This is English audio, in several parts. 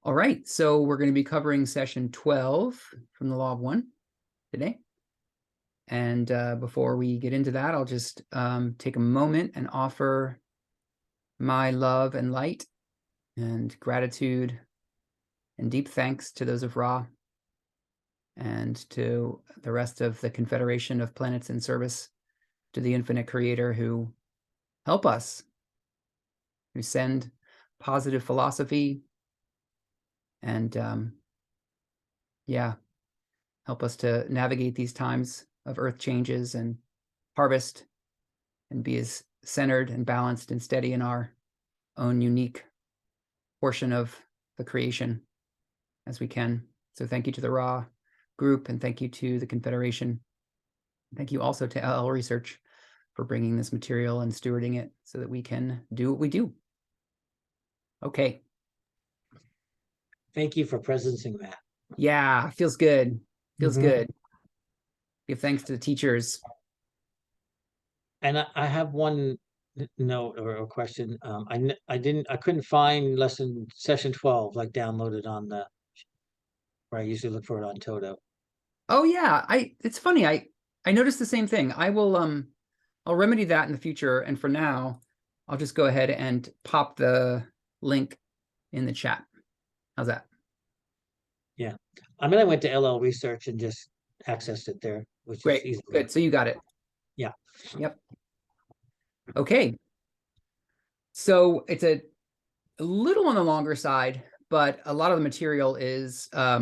All right, so we're going to be covering session 12 from the Law of One today. And before we get into that, I'll just take a moment and offer my love and light and gratitude and deep thanks to those of Ra and to the rest of the Confederation of Planets in Service to the Infinite Creator who help us, who send positive philosophy and help us to navigate these times of earth changes and harvest and be as centered and balanced and steady in our own unique portion of the creation as we can. So thank you to the Ra group, and thank you to the Confederation. Thank you also to LL Research for bringing this material and stewarding it so that we can do what we do. Okay. Thank you for presencing that. Yeah, feels good. Feels Mm-hmm. good. Give thanks to the teachers. And I have one note or question. I couldn't find session 12 like downloaded on the where I usually look for it on Toto. Oh yeah, it's funny. I noticed the same thing. I'll remedy that in the future, and for now, I'll just go ahead and pop the link in the chat. How's that? Yeah. I mean, I went to LL Research and just accessed it there, which Great. is easy. Good. So you got it. Yeah. Yep. Okay. So it's a little on the longer side, but a lot of the material is a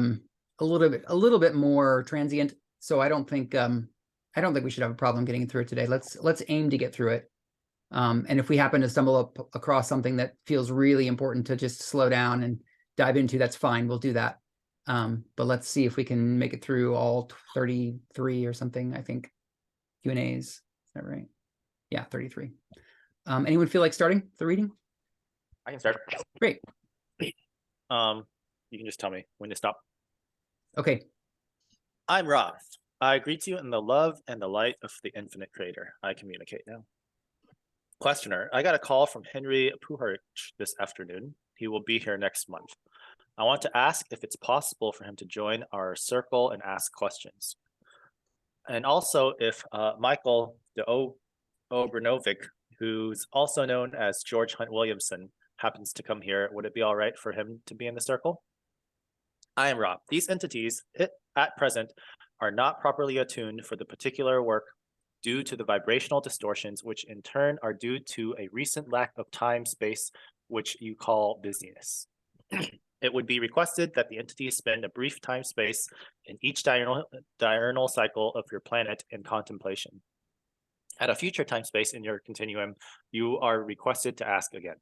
little bit more transient. So I don't think we should have a problem getting through it today. Let's aim to get through it. And if we happen to stumble across something that feels really important to just slow down and dive into, that's fine. We'll do that. But let's see if we can make it through all 33 or something, I think. Q&As. Is that right? Yeah, 33. Anyone feel like starting the reading? I can start. Great. You can just tell me when to stop. Okay. I'm Ra. I greet you in the love and the light of the Infinite Creator. I communicate now. Questioner, I got a call from Henry Puharich this afternoon. He will be here next month. I want to ask if it's possible for him to join our circle and ask questions. And also if Michael de Obrenovic, who's also known as George Hunt Williamson, happens to come here, would it be all right for him to be in the circle? I am Rob. These entities at present are not properly attuned for the particular work due to the vibrational distortions, which in turn are due to a recent lack of time-space, which you call busyness. It would be requested that the entities spend a brief time-space in each diurnal cycle of your planet in contemplation. At a future time-space in your continuum, you are requested to ask again.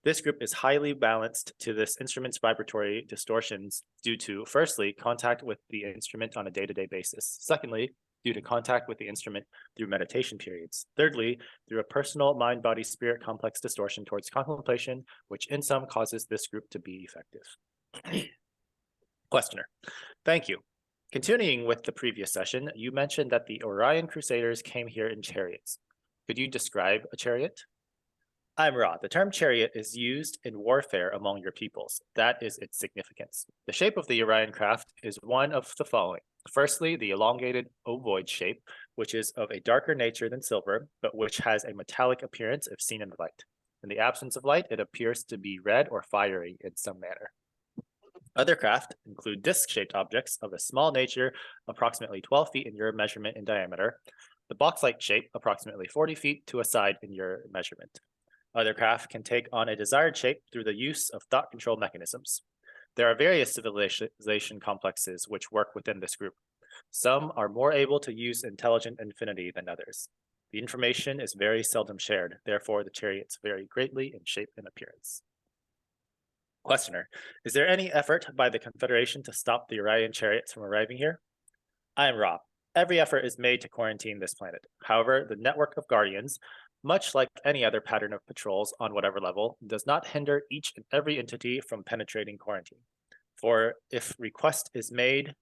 This group is highly balanced to this instrument's vibratory distortions due to, firstly, contact with the instrument on a day-to-day basis. Secondly, due to contact with the instrument through meditation periods. Thirdly, through a personal mind-body-spirit complex distortion towards contemplation, which in sum causes this group to be effective. Questioner, thank you. Continuing with the previous session, you mentioned that the Orion crusaders came here in chariots. Could you describe a chariot? I'm Ra. The term chariot is used in warfare among your peoples. That is its significance. The shape of the Orion craft is one of the following. Firstly, the elongated ovoid shape, which is of a darker nature than silver, but which has a metallic appearance if seen in the light. In the absence of light, it appears to be red or fiery in some manner. Other craft include disc-shaped objects of a small nature, approximately 12 feet in your measurement in diameter. The box-like shape, approximately 40 feet to a side in your measurement. Other craft can take on a desired shape through the use of thought control mechanisms. There are various civilization complexes which work within this group. Some are more able to use intelligent infinity than others. The information is very seldom shared, therefore the chariots vary greatly in shape and appearance. Questioner, is there any effort by the Confederation to stop the Orion chariots from arriving here? I am Rob. Every effort is made to quarantine this planet. However, the network of guardians, much like any other pattern of patrols on whatever level, does not hinder each and every entity from penetrating quarantine. For if request is made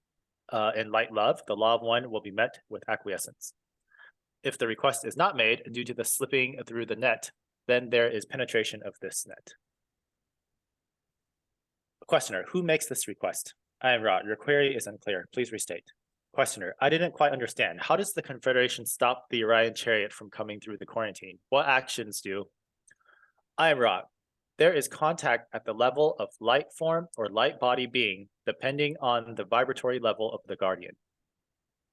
in light love, the law of one will be met with acquiescence. If the request is not made due to the slipping through the net, then there is penetration of this net. Questioner, who makes this request? I am Ra. Your query is unclear. Please restate. Questioner, I didn't quite understand. How does the Confederation stop the Orion chariot from coming through the quarantine? What actions do? I am Ra. There is contact at the level of light form or light body being, depending on the vibratory level of the guardian.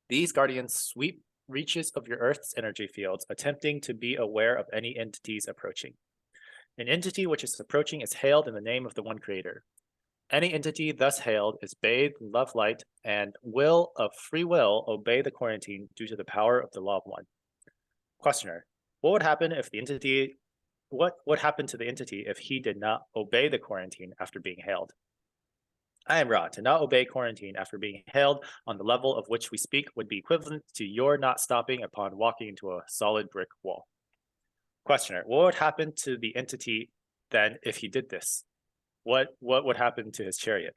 These guardians sweep reaches of your Earth's energy fields, attempting to be aware of any entities approaching. An entity which is approaching is hailed in the name of the one creator. Any entity thus hailed is bathed in love light and will of free will obey the quarantine due to the power of the law of one. Questioner, what would happen if the entity what would happen to the entity if he did not obey the quarantine after being hailed? I am Ra. To not obey quarantine after being hailed on the level of which we speak would be equivalent to your not stopping upon walking into a solid brick wall. Questioner, what would happen to the entity then if he did this? What would happen to his chariot?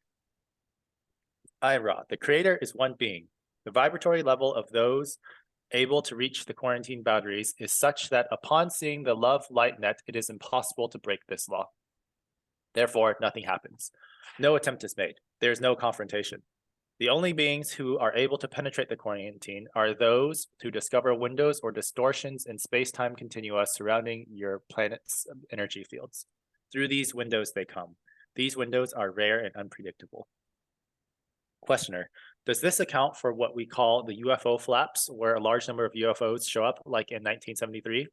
I am Ra. The creator is one being. The vibratory level of those able to reach the quarantine boundaries is such that upon seeing the love light net, it is impossible to break this law. Therefore, nothing happens. No attempt is made. There is no confrontation. The only beings who are able to penetrate the quarantine are those who discover windows or distortions in space-time continua surrounding your planet's energy fields. Through these windows they come. These windows are rare and unpredictable. Questioner, does this account for what we call the UFO flaps, where a large number of UFOs show up, like in 1973?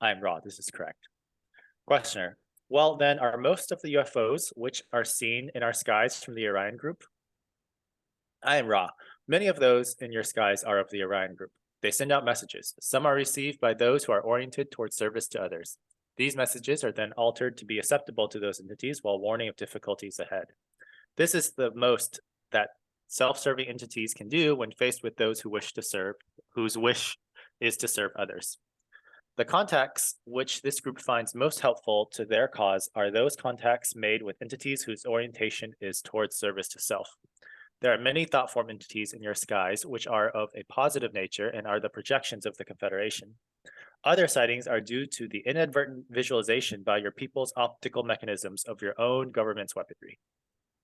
I am Ra. This is correct. Questioner, well then, are most of the UFOs which are seen in our skies from the Orion group? I am Ra. Many of those in your skies are of the Orion group. They send out messages. Some are received by those who are oriented towards service to others. These messages are then altered to be acceptable to those entities while warning of difficulties ahead. This is the most that self-serving entities can do when faced with those who wish to serve, whose wish is to serve others. The contacts which this group finds most helpful to their cause are those contacts made with entities whose orientation is towards service to self. There are many thought form entities in your skies which are of a positive nature and are the projections of the Confederation. Other sightings are due to the inadvertent visualization by your people's optical mechanisms of your own government's weaponry.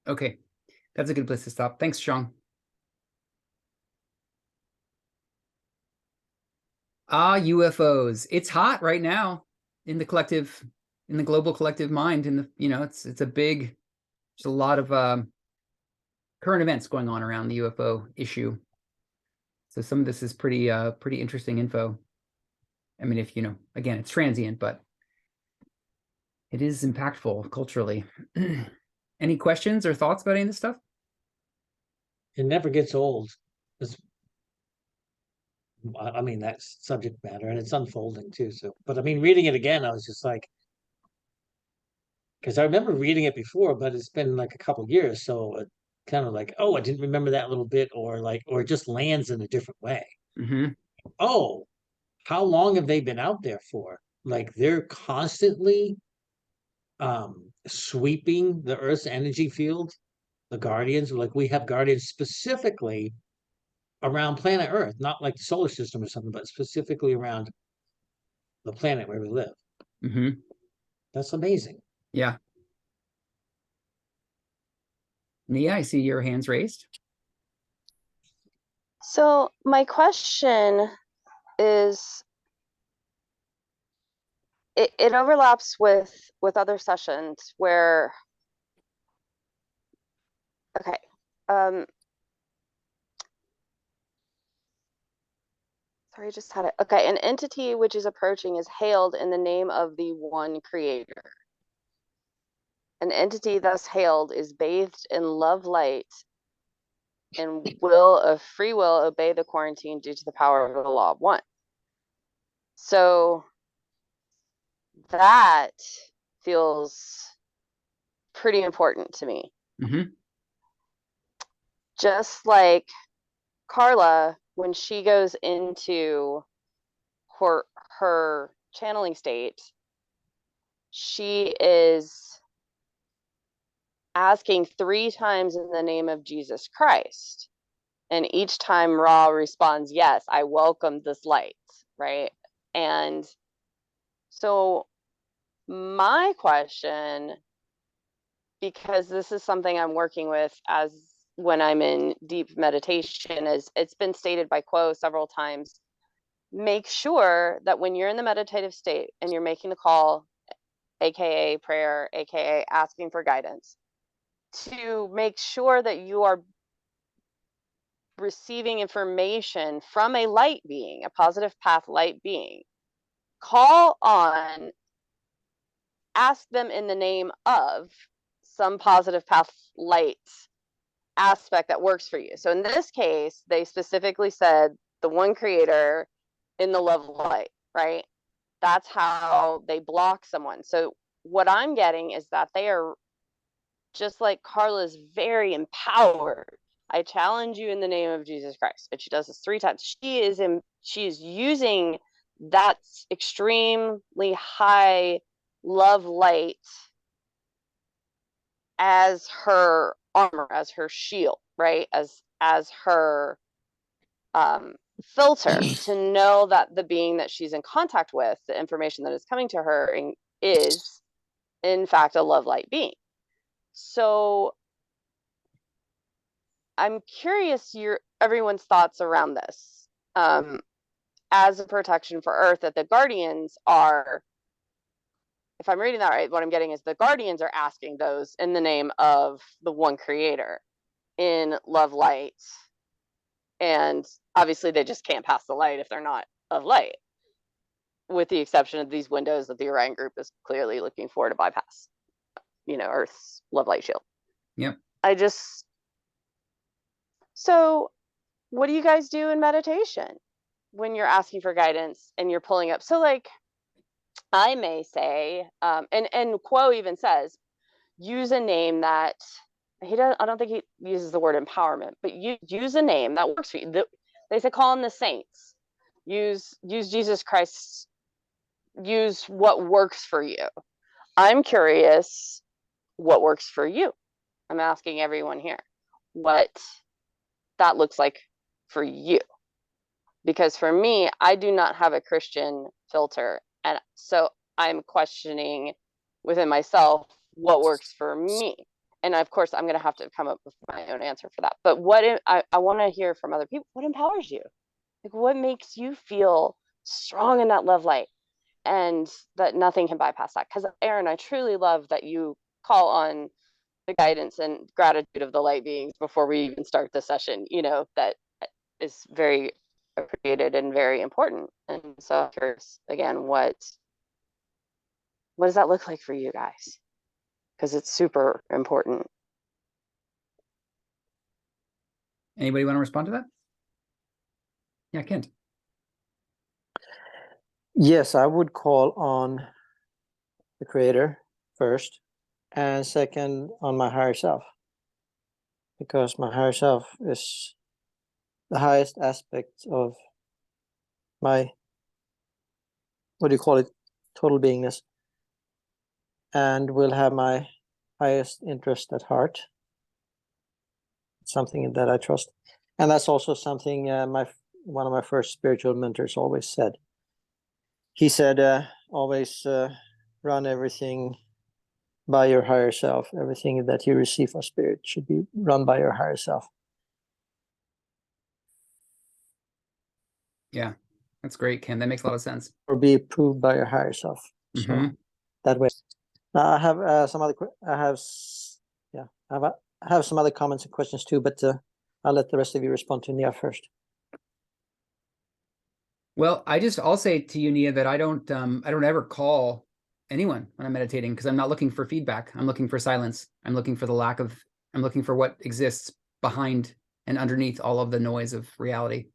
Okay, that's a good place to stop. Thanks, Sean. UFOs. It's hot right now in the collective, in the global collective mind. In the, it's a big, there's a lot of current events going on around the UFO issue. So some of this is pretty interesting info. I mean, if again, it's transient, but it is impactful culturally. Any questions or thoughts about any of this stuff? It never gets old. I mean, that's subject matter, and it's unfolding too. So, but I mean, reading it again, I was just like, because I remember reading it before, but it's been like a couple years, so it kind of like, oh, I didn't remember that little bit, or it just lands in a different way. Mm-hmm. Oh, how long have they been out there for? Like they're constantly sweeping the Earth's energy field. The guardians, like we have guardians specifically around planet Earth, not like the solar system or something, but specifically around the planet where we live. Mm-hmm. That's amazing. Yeah. Nia, I see your hands raised. So my question is, it overlaps with other sessions where, okay, sorry, I just had it. Okay, an entity which is approaching is hailed in the name of the one creator. An entity thus hailed is bathed in love light and will of free will obey the quarantine due to the power of the law of one. So that feels pretty important to me. Mm-hmm. Just like Carla, when she goes into her channeling state, she is asking 3 times in the name of Jesus Christ. And each time Ra responds, yes, I welcome this light, right? And so my question because this is something I'm working with as when I'm in deep meditation, as it's been stated by Quo several times. Make sure that when you're in the meditative state and you're making the call, aka prayer, aka asking for guidance, to make sure that you are receiving information from a light being, a positive path light being. Call on, ask them in the name of some positive path light aspect that works for you. So in this case, they specifically said the one creator in the love of light, right? That's how they block someone. So what I'm getting is that they are, just like Carla's, very empowered. I challenge you in the name of Jesus Christ. And she does this 3 times. She is using that extremely high love light as her armor, as her shield, right? As her filter to know that the being that she's in contact with, the information that is coming to her, is in fact a love light being. So I'm curious everyone's thoughts around this. As a protection for Earth, that the guardians are, if I'm reading that right, what I'm getting is the guardians are asking those in the name of the one creator in love light. And obviously they just can't pass the light if they're not of light, with the exception of these windows that the Orion group is clearly looking for to bypass, Earth's love light shield. Yep. So what do you guys do in meditation when you're asking for guidance and you're pulling up? So like, I may say, and Quo even says, use a name that I don't think he uses the word empowerment, but you use a name that works for you. They say call on the saints, use Jesus Christ, use what works for you. I'm curious what works for you. I'm asking everyone here what that looks like for you. Because for me, I do not have a Christian filter. And so I'm questioning within myself what works for me. And of course, I'm going to have to come up with my own answer for that. But I want to hear from other people, what empowers you? Like, what makes you feel strong in that love light and that nothing can bypass that? Because Aaron, I truly love that you call on the guidance and gratitude of the light beings before we even start the session, that is very appreciated and very important. And so I'm curious again, what does that look like for you guys? Because it's super important. Anybody want to respond to that? Yeah, Kent. Yes, I would call on the creator first, and second on my higher self, because my higher self is the highest aspect of my, what do you call it, total beingness, and will have my highest interest at heart. Something that I trust, and that's also something one of my first spiritual mentors always said. He said, always run everything by your higher self. Everything that you receive from spirit should be run by your higher self. Yeah, that's great, Ken. That makes a lot of sense. Or be approved by your higher self. So that way. Now I have some other. I have some other comments and questions too, but I'll let the rest of you respond to Nia first. Well, I'll say to you, Nia, that I don't ever call anyone when I'm meditating, because I'm not looking for feedback. I'm looking for silence. I'm looking for I'm looking for what exists behind and underneath all of the noise of reality.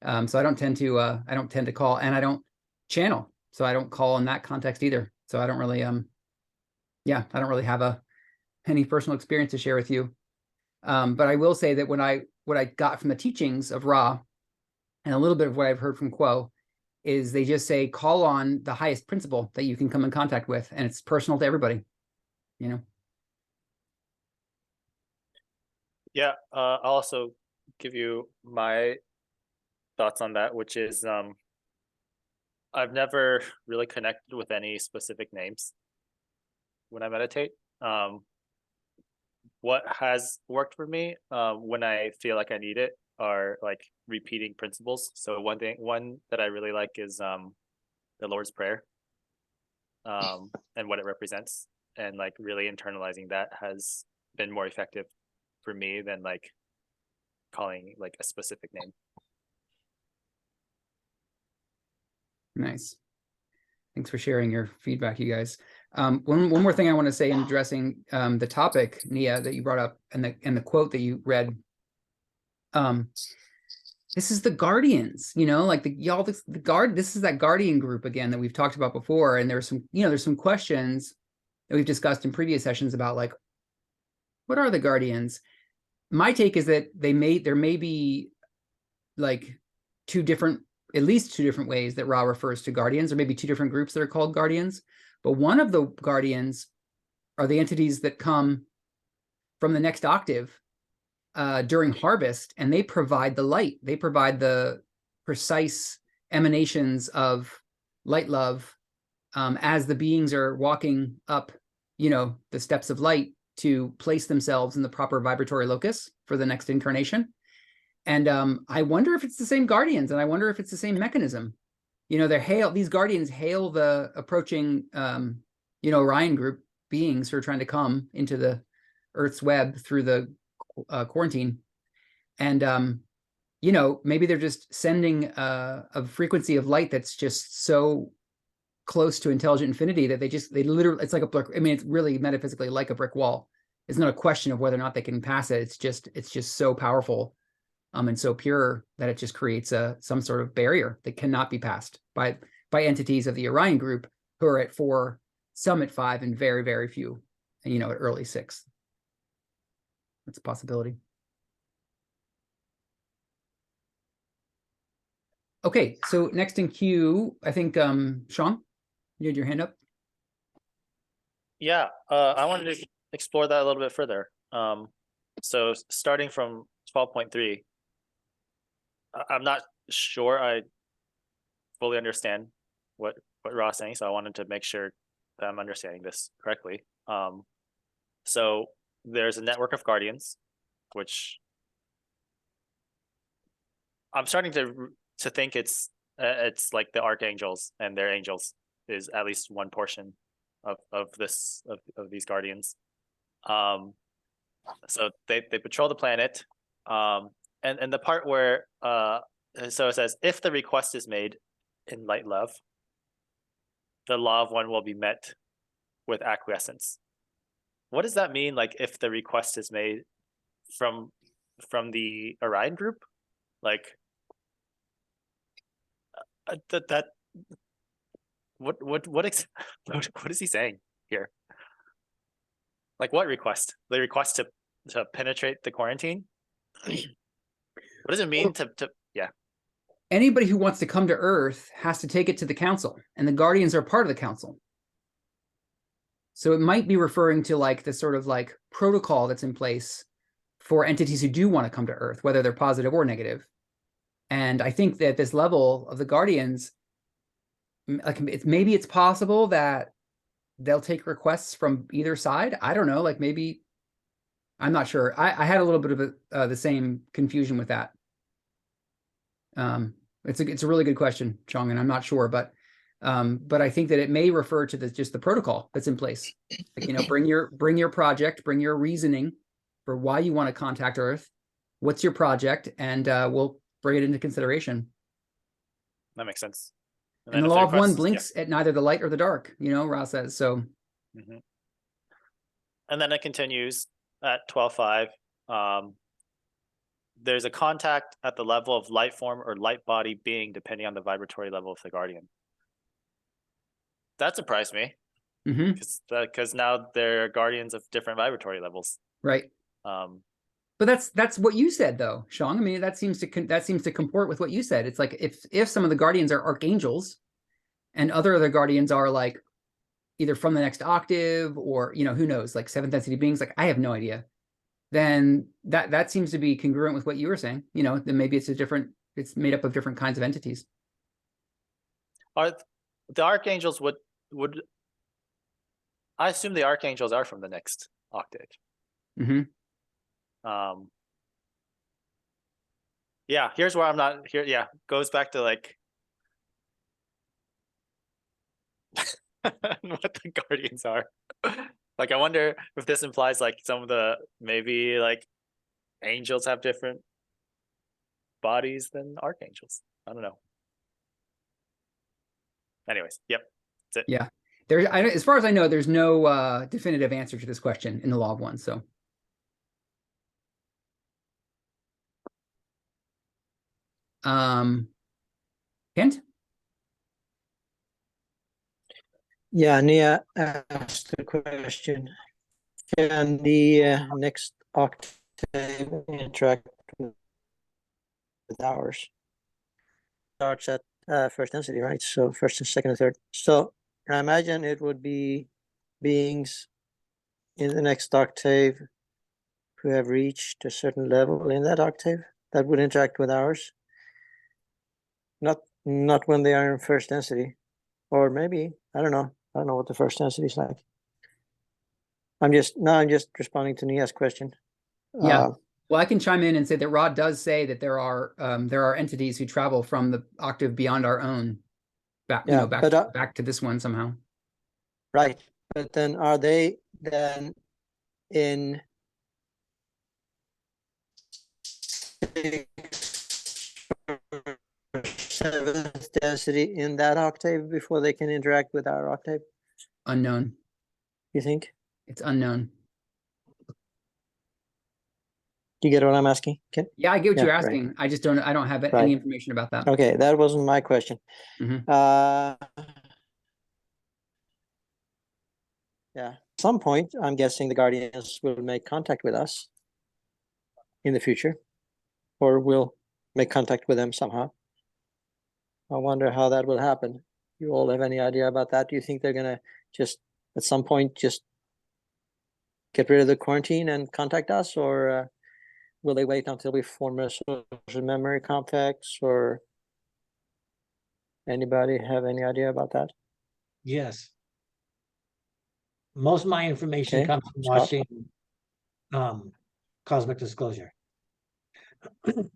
So I don't tend to call, and I don't channel. So I don't call in that context either. So I don't really, I don't really have any personal experience to share with you. But I will say that what I got from the teachings of Ra, and a little bit of what I've heard from Quo, is they just say, call on the highest principle that you can come in contact with. And it's personal to everybody, Yeah, I'll also give you my thoughts on that, which is I've never really connected with any specific names when I meditate. What has worked for me when I feel like I need it are like repeating principles. So one that I really like is the Lord's Prayer, and what it represents, and like really internalizing that has been more effective for me than like calling like a specific name. Nice. Thanks for sharing your feedback, you guys. One more thing I want to say in addressing the topic, Nia, that you brought up, and the quote that you read. This is the Guardians, like this is that Guardian group again that we've talked about before. And there's some questions that we've discussed in previous sessions about like, what are the Guardians? My take is that there may be like at least two different ways that Ra refers to Guardians, or maybe two different groups that are called Guardians. But one of the Guardians are the entities that come from the next octave during harvest, and they provide the light. They provide the precise emanations of light love as the beings are walking up, the steps of light to place themselves in the proper vibratory locus for the next incarnation. And I wonder if it's the same Guardians, and I wonder if it's the same mechanism. These Guardians hail the approaching, Orion group beings who are trying to come into the Earth's web through the quarantine. And, maybe they're just sending a frequency of light that's just so close to intelligent infinity that they literally, it's like it's really metaphysically like a brick wall. It's not a question of whether or not they can pass it. It's just so powerful and so pure that it just creates some sort of barrier that cannot be passed by entities of the Orion group, who are at 4, some at 5, and very, very few, at early 6. That's a possibility. Okay, so next in queue, I think Sean, you had your hand up. Yeah, I wanted to explore that a little bit further. So starting from 12.3, I'm not sure I fully understand what Ross saying, so I wanted to make sure that I'm understanding this correctly. So there's a network of Guardians, which I'm starting to think it's like the archangels and their angels is at least one portion of these Guardians. So they patrol the planet, and the part where so it says, if the request is made in light love, the law of one will be met with acquiescence. What does that mean? Like, if the request is made from the Orion group, like what is he saying here? Like, what request? The request to penetrate the quarantine? What does it mean to yeah? Anybody who wants to come to Earth has to take it to the council, and the Guardians are part of the council. So it might be referring to like this sort of like protocol that's in place for entities who do want to come to Earth, whether they're positive or negative. And I think that this level of the Guardians, like maybe it's possible that they'll take requests from either side. I don't know, like maybe, I'm not sure. I had a little bit of the same confusion with that. It's a really good question, Chong, and I'm not sure, but I think that it may refer to just the protocol that's in place. Like, bring your project, bring your reasoning for why you want to contact Earth. What's your project? And we'll bring it into consideration. That makes sense. And the law of one blinks at neither the light or the dark, Ra says. So, and then it continues at 12.5. There's a contact at the level of light form or light body being, depending on the vibratory level of the Guardian. That surprised me, because now they're Guardians of different vibratory levels. Right. But that's what you said, though, Sean. I mean, that seems to comport with what you said. It's like if some of the Guardians are archangels, and other of the Guardians are like either from the next octave, or who knows, like 7th density beings. Like, I have no idea. Then that seems to be congruent with what you were saying. Then maybe it's made up of different kinds of entities. Are the archangels would I assume the archangels are from the next octave. Hmm. Yeah, here's where I'm not here. Yeah, goes back to like what the guardians are. Like, I wonder if this implies like some of the maybe like angels have different bodies than archangels. I don't know. Anyways, yep, that's it. Yeah. As far as I know, there's no definitive answer to this question in the Law of One. So, Kent? Yeah, Nia asked the question, can the next octave interact with ours? Starts at first density, right? So first and second and third. So I imagine it would be beings in the next octave who have reached a certain level in that octave that would interact with ours. Not when they are in first density, or maybe I don't know. I don't know what the first density is like. I'm just responding to Nia's question. Yeah. Well, I can chime in and say that Rod does say that there are entities who travel from the octave beyond our own back, Yeah, back to this one somehow. Right. But then are they then in seventh density in that octave before they can interact with our octave, Unknown. you think? It's unknown. Do you get what I'm asking? Yeah, I get what Yeah, you're right. asking. I just don't have Right. any information about that. Okay, that wasn't my question. Mhm. Yeah, at some point, I'm guessing the Guardians will make contact with us in the future, or we'll make contact with them somehow. I wonder how that will happen. You all have any idea about that? Do you think they're gonna just at some point just get rid of the quarantine and contact us, or will they wait until we form a social memory complex, or anybody have any idea about that? Yes. Most of my information Okay, comes from Scott? watching Cosmic Disclosure.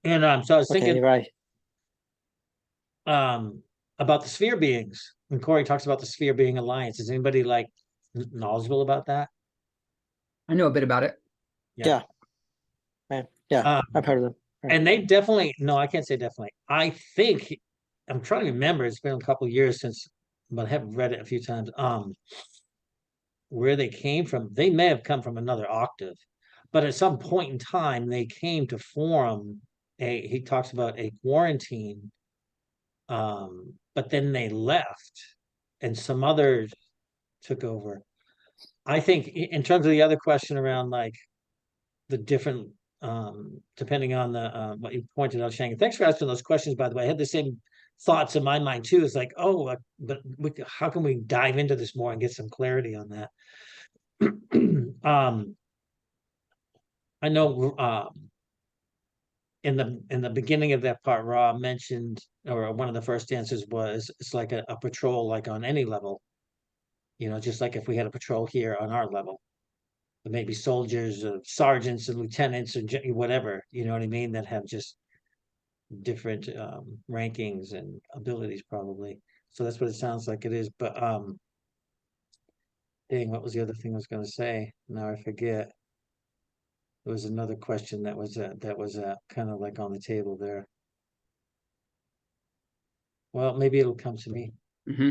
And so I was Okay, thinking right. about the sphere beings. When Corey talks about the sphere being alliance, is anybody like knowledgeable about that? I know a bit about it. Yeah. Yeah, I've heard of them. Right. And they definitely, no, I can't say definitely. I think I'm trying to remember, it's been a couple of years since, but I have read it a few times. Where they came from, they may have come from another octave, but at some point in time, they came to form he talks about a quarantine. But then they left and some others took over. I think in terms of the other question around like the different depending on the what you pointed out, Shang. Thanks for asking those questions, by the way. I had the same thoughts in my mind too. It's like, oh, but how can we dive into this more and get some clarity on that? I know in the beginning of that part, Ra mentioned, or one of the first answers was it's like a patrol, like on any level. Just like if we had a patrol here on our level, there may be soldiers, sergeants, and lieutenants, or whatever. You know what I mean? That have just different rankings and abilities, probably. So that's what it sounds like it is. But dang, what was the other thing I was going to say? Now I forget. There was another question that was kind of like on the table there. Well, maybe it'll come to me. Mm-hmm.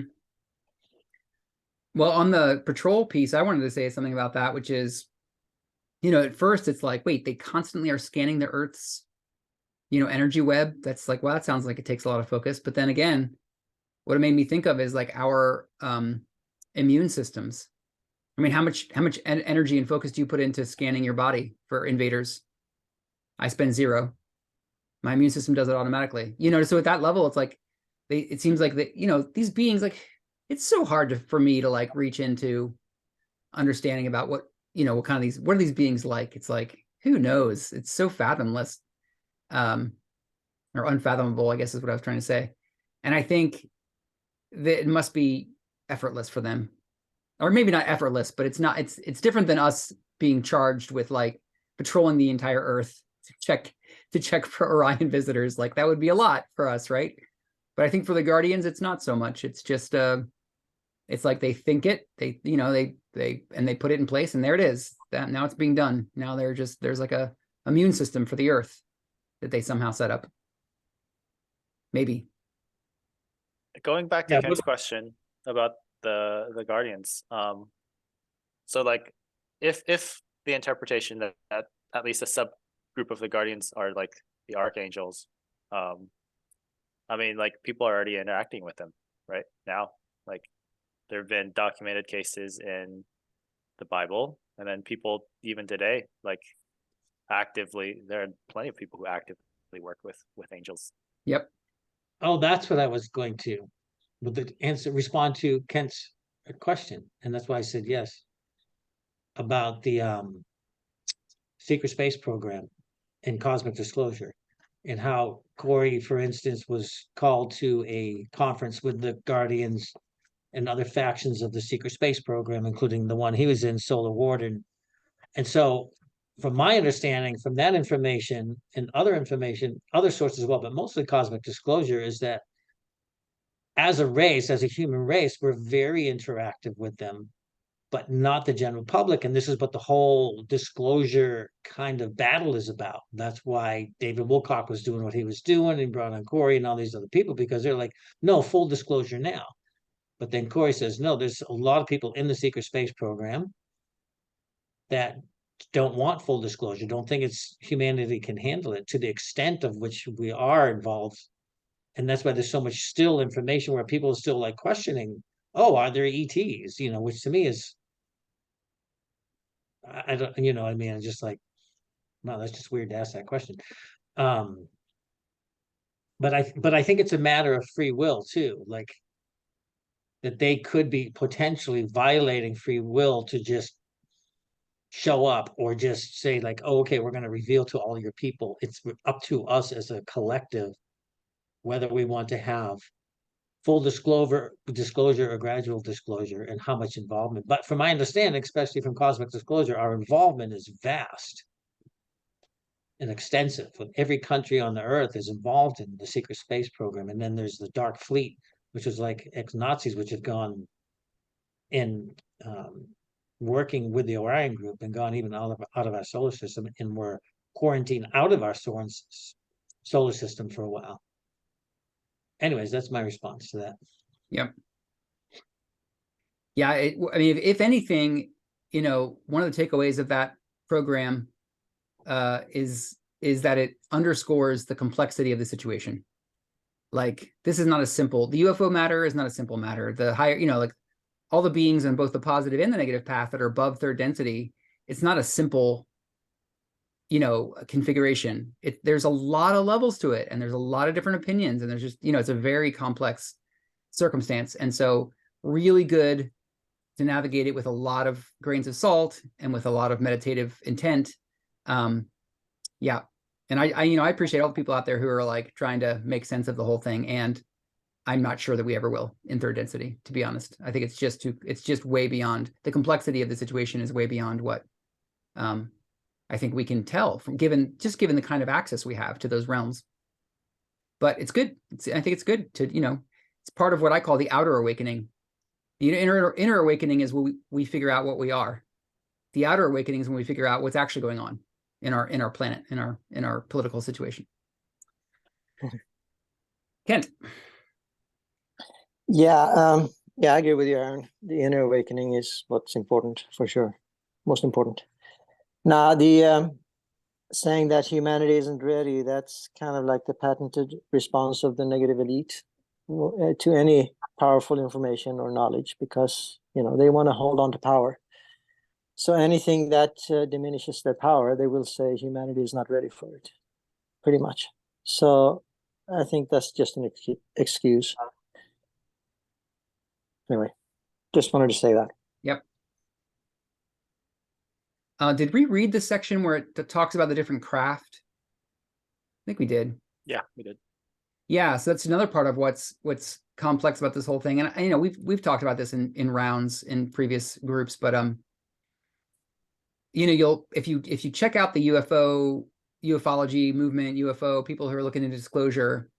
Well, on the patrol piece, I wanted to say something about that, which is, at first it's like, wait, they constantly are scanning the Earth's, energy web. That's like, well, that sounds like it takes a lot of focus. But then again, what it made me think of is like our immune systems. I mean, how much energy and focus do you put into scanning your body for invaders? I spend 0. My immune system does it automatically. So at that level, it's like it seems like that, these beings, like, it's so hard for me to like reach into understanding about what are these beings like? It's like, who knows? It's so fathomless, or unfathomable, I guess is what I was trying to say. And I think that it must be effortless for them or maybe not effortless, but it's not, it's different than us being charged with like patrolling the entire Earth to check for Orion visitors. Like that would be a lot for us, right? But I think for the Guardians, it's not so much. It's just it's like they think it, they put it in place, and there it is. That now it's being done. Now there's like a immune system for the Earth that they somehow set up. Maybe. Going back to Yeah, Ken's question about the Guardians, so like if the interpretation that at least a subgroup of the Guardians are like the archangels, I mean, like people are already interacting with them right now. Like there have been documented cases in the Bible, and then people even today, like actively, there are plenty of people who actively work with angels. Yep. Oh, that's what I was going to, with the answer, respond to Kent's question, and that's why I said yes. About the secret space program and cosmic disclosure, and how Corey, for instance, was called to a conference with the Guardians and other factions of the secret space program, including the one he was in, Solar Warden. And so, from my understanding, from that information and other information, other sources as well, but mostly cosmic disclosure, is that as a race, as a human race, we're very interactive with them, but not the general public. And this is what the whole disclosure kind of battle is about. That's why David Wilcock was doing what he was doing, and brought on Corey and all these other people, because they're like, no, full disclosure now. But then Corey says, no, there's a lot of people in the secret space program that don't want full disclosure, don't think it's humanity can handle it to the extent of which we are involved. And that's why there's so much still information where people are still like questioning, oh, are there ETs? You know, which to me is, I don't, you know what I mean? I'm just like, no, that's just weird to ask that question. But I think it's a matter of free will too, like that they could be potentially violating free will to just show up, or just say like, oh, okay, we're going to reveal to all your people. It's up to us as a collective whether we want to have full disclosure or gradual disclosure, and how much involvement. But from my understanding, especially from cosmic disclosure, our involvement is vast and extensive. With every country on the earth is involved in the secret space program. And then there's the Dark Fleet, which is like ex-Nazis, which have gone in working with the Orion group and gone even out of our solar system, and were quarantined out of our solar system for a while. Anyways, that's my response to that. Yep. Yeah, I mean, if anything, you know, one of the takeaways of that program is that it underscores the complexity of the situation. Like, this is not a simple, the UFO matter is not a simple matter. The higher, you know, like all the beings on both the positive and the negative path that are above third density, it's not a simple, you know, configuration. There's a lot of levels to it, and there's a lot of different opinions, and there's just, you know, it's a very complex circumstance. And so really good to navigate it with a lot of grains of salt and with a lot of meditative intent. Yeah. And I you know, I appreciate all the people out there who are like trying to make sense of the whole thing. And I'm not sure that we ever will in third density, to be honest. I think it's just way beyond, the complexity of the situation is way beyond what I think we can tell from given the kind of access we have to those realms. But it's good. I think it's good to, you know, it's part of what I call the outer awakening. The inner awakening is when we figure out what we are. The outer awakening is when we figure out what's actually going on in our planet, in our political situation. Kent. Yeah, I agree with you, Aaron. The inner awakening is what's important, for sure. Most important. Now, the saying that humanity isn't ready, that's kind of like the patented response of the negative elite to any powerful information or knowledge, because, you know, they want to hold on to power. So anything that diminishes their power, they will say humanity is not ready for it, pretty much. So I think that's just an excuse. Anyway, just wanted to say that. Yep. Did we read the section where it talks about the different craft? I think we did. Yeah, we did. Yeah, so that's another part of what's complex about this whole thing. And you know, we've talked about this in rounds in previous groups, but you know, if you check out the ufology movement, UFO people who are looking into disclosure,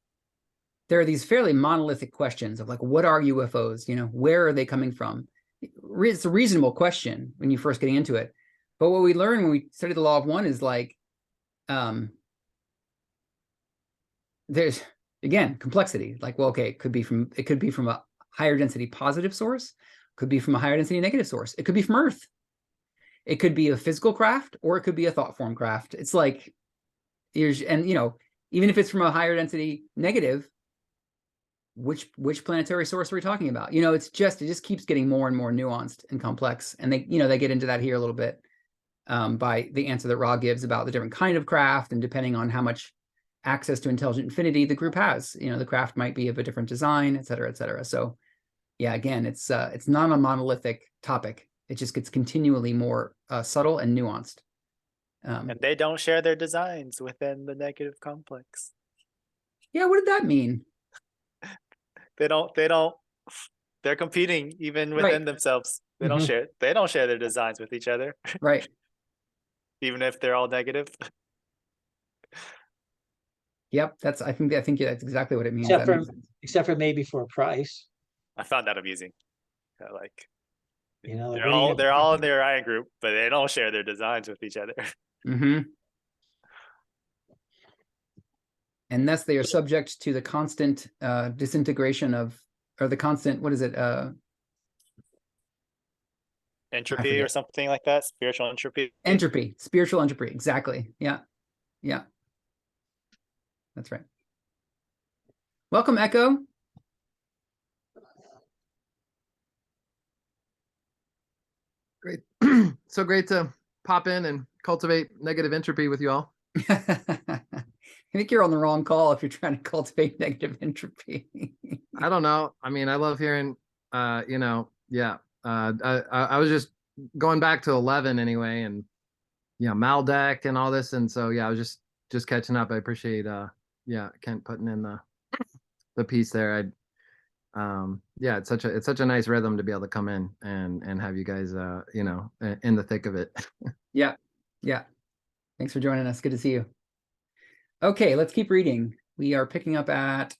there are these fairly monolithic questions of like, what are UFOs? You know, where are they coming from? It's a reasonable question when you first getting into it. But what we learn when we study the law of one is like, there's again complexity. Like, well, okay, it could be from a higher density positive source, could be from a higher density negative source. It could be from Earth. It could be a physical craft, or it could be a thought form craft. It's like, and you know, even if it's from a higher density negative, which planetary source are we talking about? You know, it just keeps getting more and more nuanced and complex. And they, you know, they get into that here a little bit by the answer that Ra gives about the different kind of craft, and depending on how much access to intelligent infinity the group has, you know, the craft might be of a different design, et cetera, et cetera. So yeah, again, it's not a monolithic topic. It just gets continually more subtle and nuanced. And they don't share their designs within the negative complex. Yeah, what did that mean? They don't, they're competing even within themselves. They don't share their designs with each other. Right. Even if they're all negative. Yep, I think that's exactly what it means. Except for maybe for a price. I found that amusing. Like, you know, like they're all in the Orion group, but they don't share their designs with each other. Mm-hmm. And thus they are subject to the constant disintegration of, or the constant, what is it? Entropy or something like that. Spiritual entropy. Entropy, spiritual entropy. Exactly. Yeah. Yeah. That's right. Welcome, Echo. Great. So great to pop in and cultivate negative entropy with you all. I think you're on the wrong call if you're trying to cultivate negative entropy. I don't know. I mean, I love hearing, you know, yeah. I was just going back to 11 anyway, and yeah, Maldeck and all this, and so yeah, I was just catching up. I appreciate, yeah, Kent putting in the piece there. Yeah, it's such a nice rhythm to be able to come in and have you guys, you know, in the thick of it. Yeah, yeah. Thanks for joining us. Good to see you. Okay, let's keep reading. We are picking up at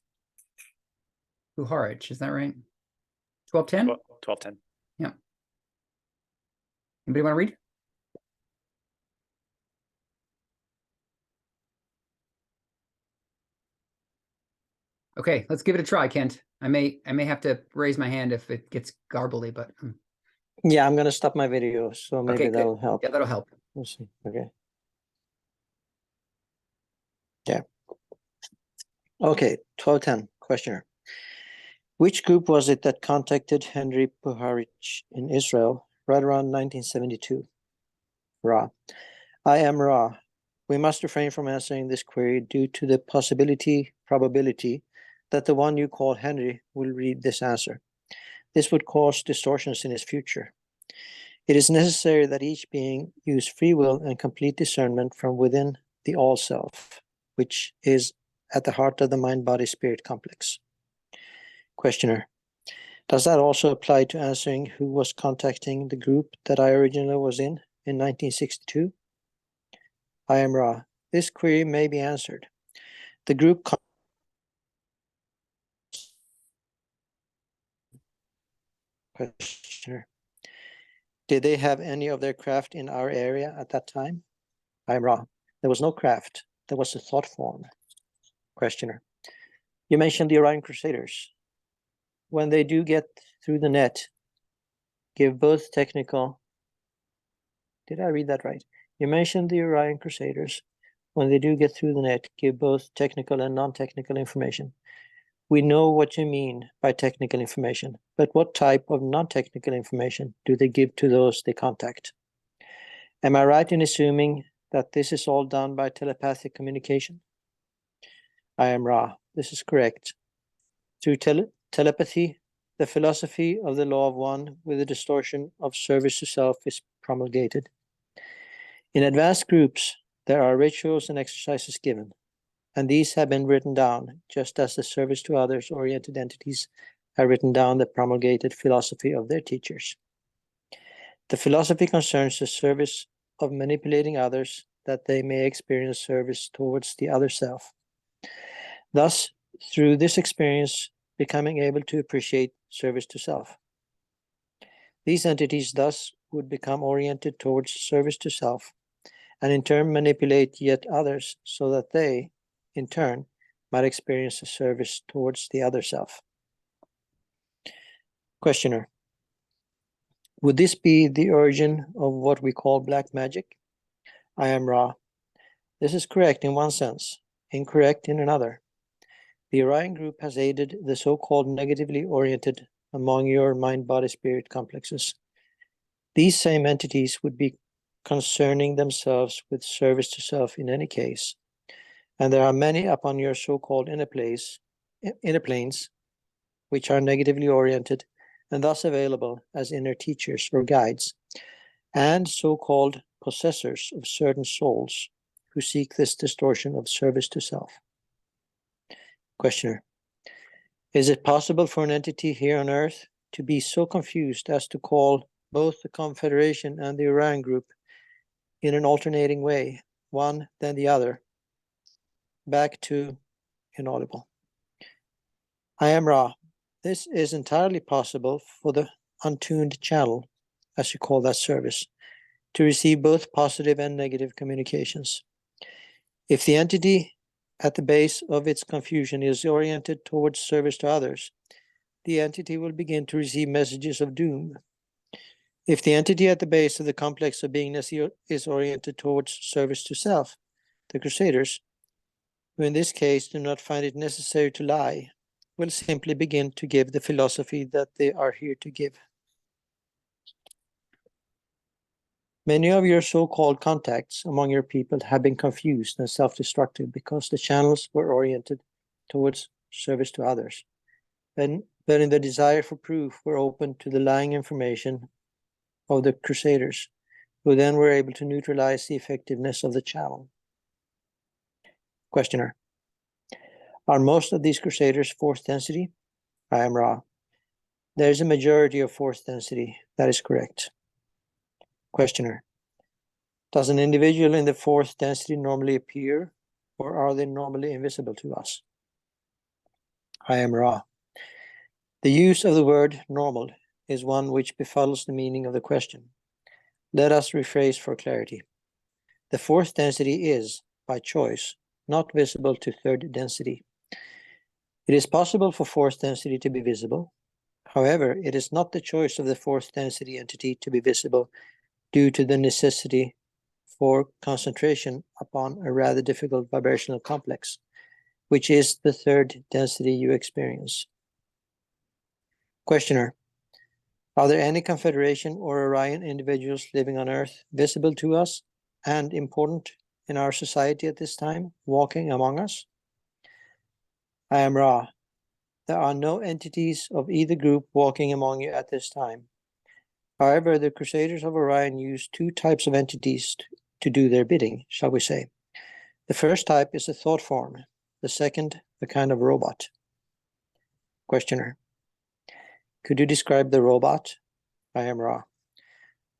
Puharich, is that right? 1210? 1210. Yeah. Anybody want to read? Okay, let's give it a try, Kent. I may have to raise my hand if it gets garbly, but Yeah, I'm gonna stop my video, so maybe okay, that'll good. help. Yeah, that'll help. We'll see. Okay. Yeah. Okay, 1210, questioner. Which group was it that contacted Henry Puharich in Israel right around 1972? Ra. I am Ra. We must refrain from answering this query due to the probability that the one you call Henry will read this answer. This would cause distortions in his future. It is necessary that each being use free will and complete discernment from within the all-self, which is at the heart of the mind-body-spirit complex. Questioner. Does that also apply to answering who was contacting the group that I originally was in 1962? I am Ra. This query may be answered. The group questioner. Did they have any of their craft in our area at that time? I am Ra. There was no craft. There was a thought form. Questioner. You mentioned the Orion crusaders. When they do get through the net, give both technical. Did I read that right? You mentioned the Orion crusaders. When they do get through the net, give both technical and non-technical information. We know what you mean by technical information, but what type of non-technical information do they give to those they contact? Am I right in assuming that this is all done by telepathic communication? I am Ra. This is correct. Through telepathy, the philosophy of the law of one with a distortion of service to self is promulgated. In advanced groups, there are rituals and exercises given. and these have been written down, just as the service to others oriented entities have written down the promulgated philosophy of their teachers. The philosophy concerns the service of manipulating others that they may experience service towards the other self. Thus, through this experience, becoming able to appreciate service to self. These entities thus would become oriented towards service to self, and in turn manipulate yet others so that they, in turn, might experience a service towards the other self. Questioner: would this be the origin of what we call black magic? I am Ra. This is correct in one sense, incorrect in another. The Orion group has aided the so-called negatively oriented among your mind-body-spirit complexes. These same entities would be concerning themselves with service to self in any case, and there are many upon your so-called inner planes, which are negatively oriented and thus available as inner teachers or guides, and so-called possessors of certain souls who seek this distortion of service to self. Questioner: is it possible for an entity here on Earth to be so confused as to call both the Confederation and the Orion group in an alternating way, one then the other, back to inaudible? I am Ra. This is entirely possible for the untuned channel, as you call that service, to receive both positive and negative communications. If the entity at the base of its confusion is oriented towards service to others, the entity will begin to receive messages of doom. If the entity at the base of the complex of beingness is oriented towards service to self, the crusaders, who in this case do not find it necessary to lie, will simply begin to give the philosophy that they are here to give. Many of your so-called contacts among your people have been confused and self-destructive because the channels were oriented towards service to others. But in the desire for proof were open to the lying information of the crusaders, who then were able to neutralize the effectiveness of the channel. Questioner: are most of these crusaders fourth density? I am Ra. There is a majority of fourth density. That is correct. Questioner: does an individual in the fourth density normally appear, or are they normally invisible to us? I am Ra. The use of the word normal is one which befuddles the meaning of the question. Let us rephrase for clarity. The fourth density is, by choice, not visible to third density. It is possible for fourth density to be visible. However, it is not the choice of the fourth density entity to be visible due to the necessity for concentration upon a rather difficult vibrational complex, which is the third density you experience. Questioner: are there any Confederation or Orion individuals living on Earth visible to us and important in our society at this time, walking among us? I am Ra. There are no entities of either group walking among you at this time. However, the Crusaders of Orion use two types of entities to do their bidding, shall we say. The first type is a thought form, the second, a kind of robot. Questioner: could you describe the robot? I am Ra.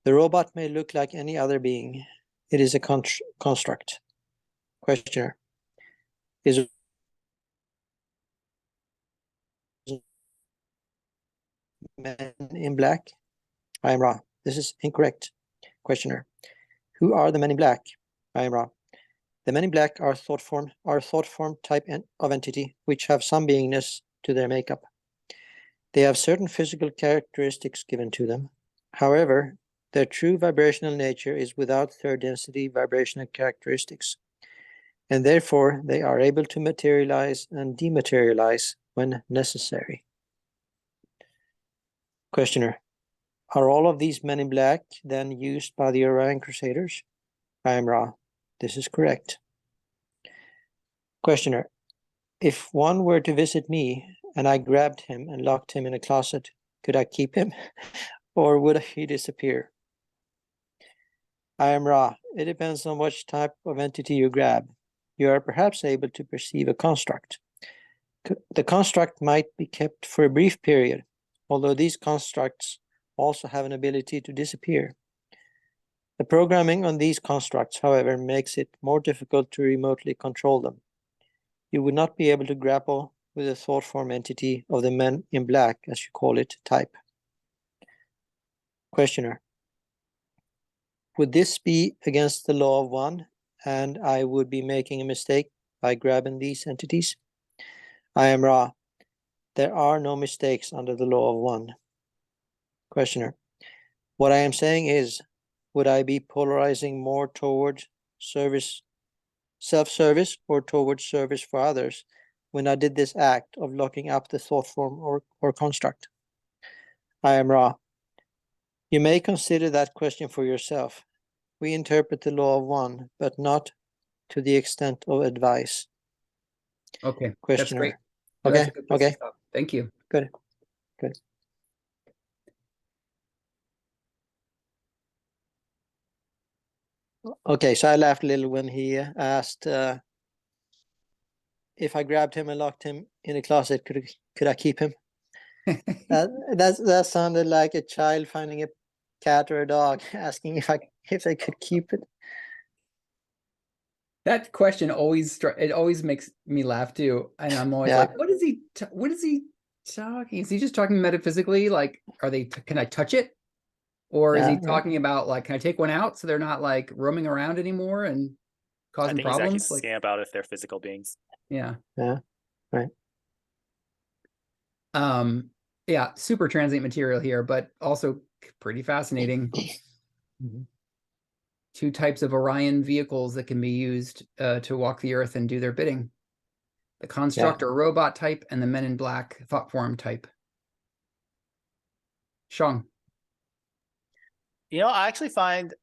The robot may look like any other being. It is a construct. Questioner: is Men in Black? I am Ra. This is incorrect. Questioner: who are the Men in Black? I am Ra. The Men in Black are thought form type of entity which have some beingness to their makeup. They have certain physical characteristics given to them. However, their true vibrational nature is without third density vibrational characteristics, and therefore they are able to materialize and dematerialize when necessary. Questioner: are all of these Men in Black then used by the Orion Crusaders? I am Ra. This is correct. Questioner: if one were to visit me and I grabbed him and locked him in a closet, could I keep him or would he disappear? I am Ra. It depends on which type of entity you grab. you are perhaps able to perceive a construct. The construct might be kept for a brief period, although these constructs also have an ability to disappear. The programming on these constructs, however, makes it more difficult to remotely control them. You would not be able to grapple with the thought form entity of the men in black, as you call it, type. Questioner. Would this be against the law of one, and I would be making a mistake by grabbing these entities? I am Ra. There are no mistakes under the law of one. Questioner. What I am saying is, would I be polarizing more towards self-service or towards service for others when I did this act of locking up the thought form or construct? I am Ra. You may consider that question for yourself. We interpret the law of one, but not to the extent of advice. Okay, that's Questioner. great. No, that's a good place to Okay. stop. Thank you. Good. Okay, so I laughed a little when he asked if I grabbed him and locked him in a closet, could I keep him? That sounded like a child finding a cat or a dog, asking if they could keep it. That question always makes me laugh too, and I'm always Yeah. like, what is he talking? Is he just talking metaphysically? Like, can I touch it? Or is Yeah, he yeah. talking about like, can I take one out so they're not like roaming around anymore and I causing think he's actually problems? Like, asking about if they're physical beings. yeah. Yeah, right. Yeah, super transient material here, but also pretty fascinating. Mhm. Two types of Orion vehicles that can be used to walk the earth and do their bidding. The construct or robot type and the men in black thought form type. Shang. You know, I actually find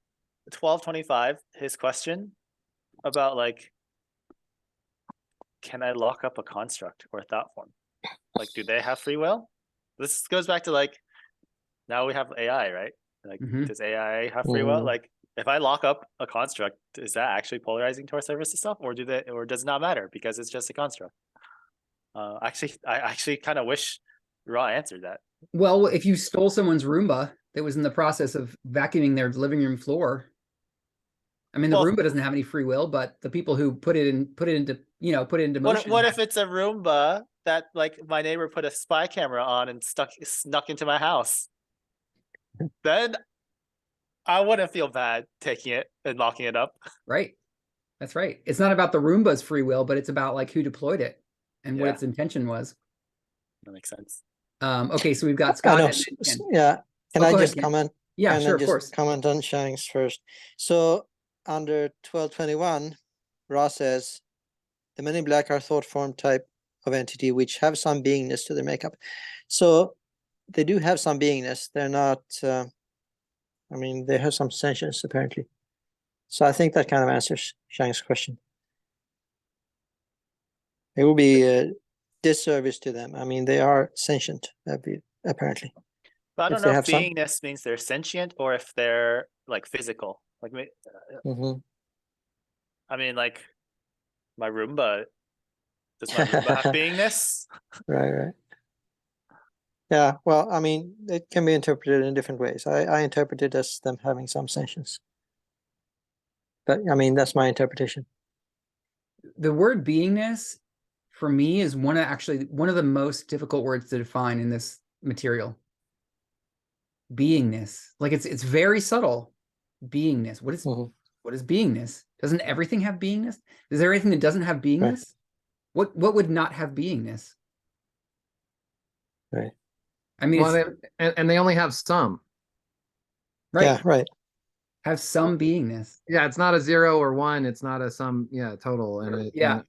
1225, his question about like, can I lock up a construct or a thought form? Like, do they have free will? This goes back to like, now we have AI, right? Like, does AI have free will? Mhm. Like, if I lock up a construct, is that actually polarizing towards service and stuff, or does it not matter because it's just a construct? I actually kind of wish Raw answered that. Well, if you stole someone's Roomba that was in the process of vacuuming their living room floor, I mean, the Well, Roomba doesn't have any free will, but the people who put it into motion. What if it's a Roomba that like my neighbor put a spy camera on and snuck into my house? Then I wouldn't feel bad taking it and locking it up. Right. That's right. It's not about the Roomba's free will, but it's about like who deployed it and what Yeah. its intention was. That makes sense. Okay, so we've got I Scott know. and Ken. Yeah. Can Oh, I go ahead, just Ken. comment? Yeah, and sure, then of just course. comment on Shang's first. So under 1221, Ra says the men in black are thought form type of entity which have some beingness to their makeup. So they do have some beingness. They're not. I mean, they have some sentience apparently. So I think that kind of answers Shang's question. It will be a disservice to them. I mean, they are sentient, apparently. But I If don't they know if have some- beingness means they're sentient or if they're like physical. Like, Mhm. I mean, like my Roomba. Does my Roomba have beingness? Right. Yeah, well, I mean, it can be interpreted in different ways. I interpret it as them having some sentience. But I mean, that's my interpretation. The word beingness for me is one of the most difficult words to define in this material. Beingness. Like it's very subtle. Beingness. Mhm. What is beingness? Doesn't everything have beingness? Is there anything that doesn't have beingness? What would not have beingness? Right. I mean, Well, and they only have some. right. Yeah, right. Have some beingness. Yeah, it's not a 0 or 1. It's not a sum. Yeah, total. And Yeah.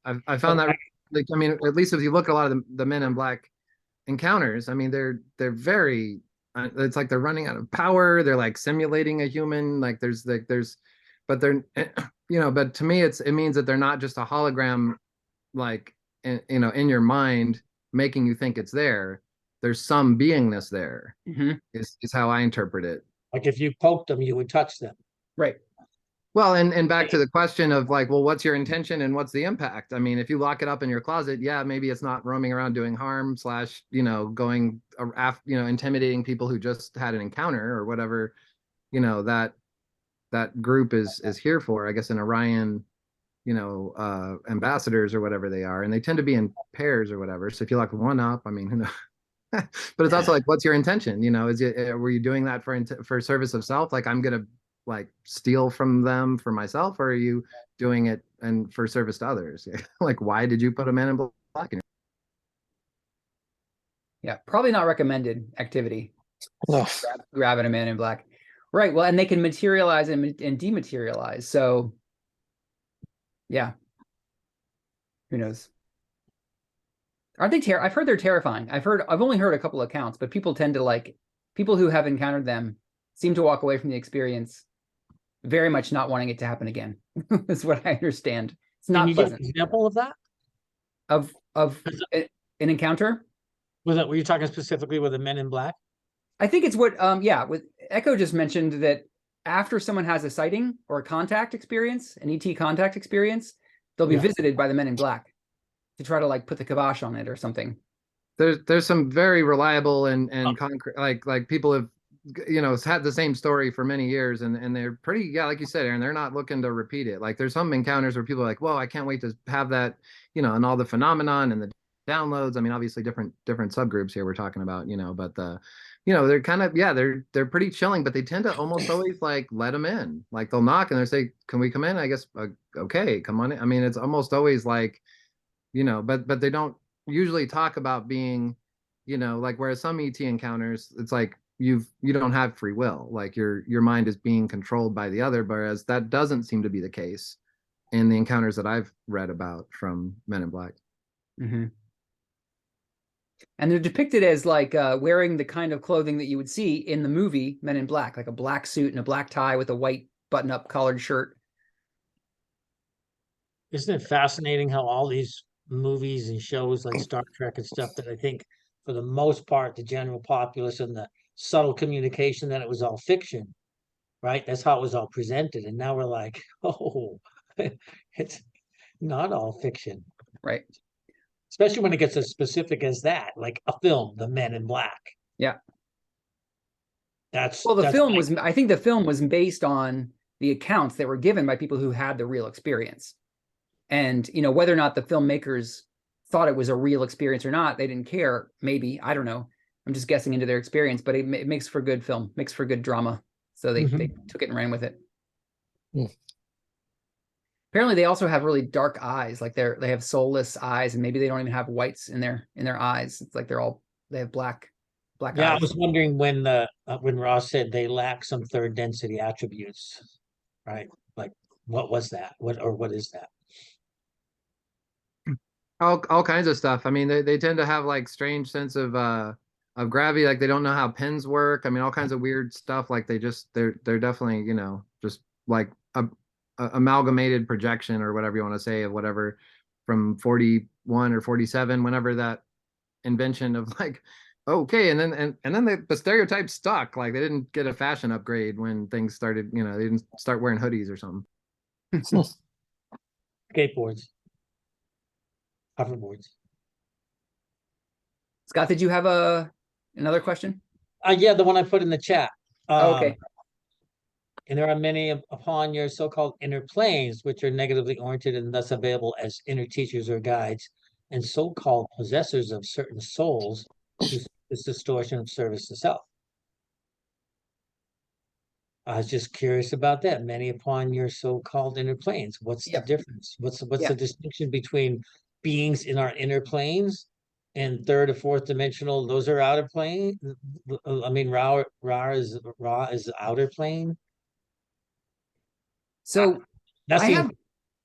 I found that like, I mean, at least if you look at a lot of the men in black encounters, I mean, they're very. It's like they're running out of power. They're like simulating a human. Like but they're, but to me, it means that they're not just a hologram, like in your mind, making you think it's there. There's some beingness there. Mhm. Is how I interpret it. Like if you poked them, you would touch them. Right. Well, and back to the question of like, well, what's your intention and what's the impact? I mean, if you lock it up in your closet, yeah, maybe it's not roaming around doing harm slash, going, intimidating people who just had an encounter or whatever, that group is here for, I guess, an Orion, ambassadors or whatever they are, and they tend to be in pairs or whatever. So if you lock one up, I mean, who knows? But it's also like, what's your intention? Were you doing that for service of self? Like, I'm gonna like steal from them for myself, or are you doing it and for service to others? Like, why did you put a man in black in Yeah, probably not recommended activity. No. Grabbing a man in black. Right. Well, and they can materialize and dematerialize. So, yeah. Who knows? Aren't they I've heard they're terrifying. I've only heard a couple accounts, but people tend to people who have encountered them seem to walk away from the experience very much not wanting it to happen again. Is what I understand. It's not Can you give an pleasant. example of that? Of an encounter? Were you talking specifically with the Men in Black? I think it's what with Echo just mentioned that after someone has a sighting or a contact experience, an ET contact experience, they'll be visited by the Men in Black to try to put the kibosh on it or something. There's some very reliable and concrete, like people have had the same story for many years, and they're pretty, like you said, Aaron, they're not looking to repeat it. Like, there's some encounters where people are like, whoa, I can't wait to have that, and all the phenomenon and the downloads. I mean, obviously different subgroups here we're talking about, but they're kind of, they're pretty chilling, but they tend to almost always let them in. Like, they'll knock and they'll say, can we come in? I guess, okay, come on in. I mean, it's almost always but they don't usually talk about being, whereas some ET encounters, it's like you don't have free will, like your mind is being controlled by the other, whereas that doesn't seem to be the case in the encounters that I've read about from Men in Black. Mm-hmm. And they're depicted as wearing the kind of clothing that you would see in the movie Men in Black, like a black suit and a black tie with a white button-up collared shirt. Isn't it fascinating how all these movies and shows like Star Trek and stuff, that I think for the most part, the general populace and the subtle communication, that it was all fiction, right? That's how it was all presented. And now we're like, oh, it's not all fiction. Right. Especially when it gets as specific as that, like a film, The Men in Black. Yeah. That's I think the film was based on the accounts that were given by people who had the real experience. And, whether or not the filmmakers thought it was a real experience or not, they didn't care. Maybe, I don't know. I'm just guessing into their experience, but it makes for good film, makes for good drama. So they took it and ran with it. Yeah. Apparently they also have really dark eyes. Like they have soulless eyes, and maybe they don't even have whites in their eyes. It's like they have black eyes. I was wondering when Ross said they lack some third density attributes, right? Like, what was that? What is that? All kinds of stuff. I mean, they tend to have strange sense of gravity. Like, they don't know how pins work. I mean, all kinds of weird stuff. Like, they're definitely, just like a amalgamated projection or whatever you want to say of whatever from 41 or 47, whenever that invention of okay, and then the stereotype stuck. Like, they didn't get a fashion upgrade when things started, they didn't start wearing hoodies or something. Skateboards. Hoverboards. Scott, did you have another question? Yeah, the one I put in the chat. Okay. And there are many upon your so-called inner planes, which are negatively oriented and thus available as inner teachers or guides, and so-called possessors of certain souls, whose this distortion of service to self. I was just curious about that. Many upon your so-called inner planes. What's the difference? What's the distinction between beings in our inner planes and third or fourth dimensional? Those are outer plane. I mean, Ra is outer plane. So That's I have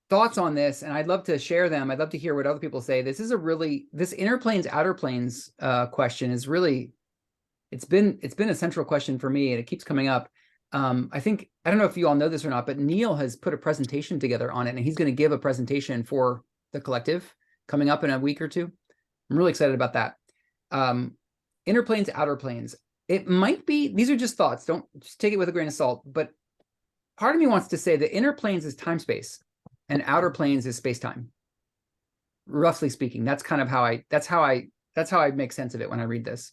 thoughts on this, and I'd love to share them. I'd love to hear what other people say. This inner planes, outer planes question is really, it's been a central question for me, and it keeps coming up. I don't know if you all know this or not, but Neil has put a presentation together on it, and he's going to give a presentation for the collective coming up in a week or two. I'm really excited about that. Inner planes, outer planes. It might be, these are just thoughts. Don't just take it with a grain of salt, but part of me wants to say the inner planes is time space and outer planes is space time. Roughly speaking, that's kind of how I make sense of it when I read this.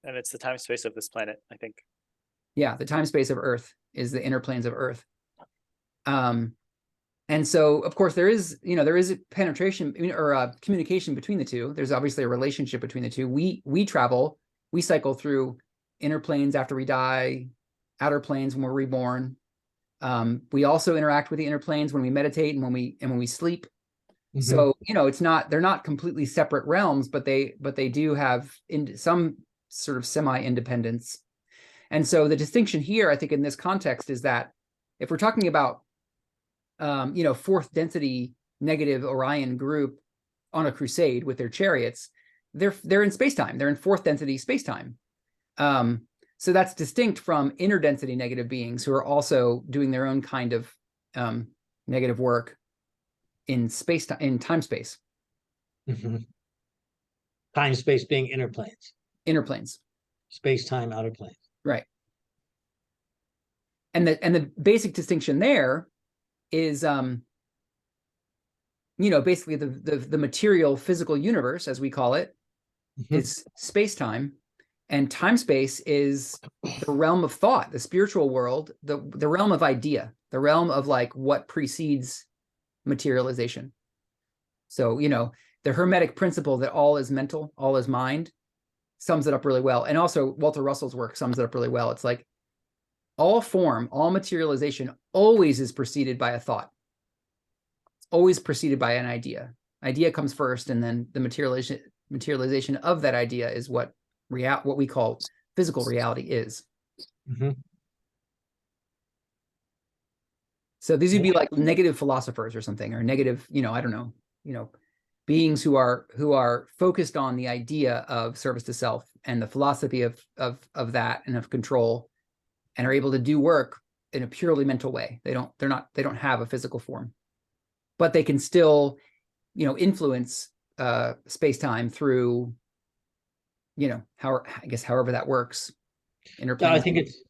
And it's the time space of this planet, I think. Yeah, the time space of Earth is the inner planes of Earth. And so, of course, there is a penetration or communication between the two. There's obviously a relationship between the two. We travel, we cycle through inner planes after we die, outer planes when we're reborn. We also interact with the inner planes when we meditate and when we sleep. Mhm. So, they're not completely separate realms, but they do have some sort of semi-independence. And so the distinction here, I think, in this context is that if we're talking about, fourth density negative Orion group on a crusade with their chariots, they're in space-time. They're in fourth density space-time. So that's distinct from inner density negative beings who are also doing their own kind of negative work in time space. Mhm. Time space being inner planes, Inner planes. space time outer planes. Right. And the basic distinction there is basically the material physical universe, as we call it, Mhm. is space-time, and time space is the realm of thought, the spiritual world, the realm of idea, the realm of like what precedes materialization. So, the Hermetic principle that all is mental, all is mind, sums it up really well. And also Walter Russell's work sums it up really well. It's like all form, all materialization always is preceded by a thought. It's always preceded by an idea. Idea comes first, and then the materialization of that idea is what we call physical reality is. Mhm. So these would be like negative philosophers or something, or negative, I don't know, beings who are focused on the idea of service to self and the philosophy of that and of control, and are able to do work in a purely mental way. They don't have a physical form, but they can still, influence space-time through, however that works. No, I think it's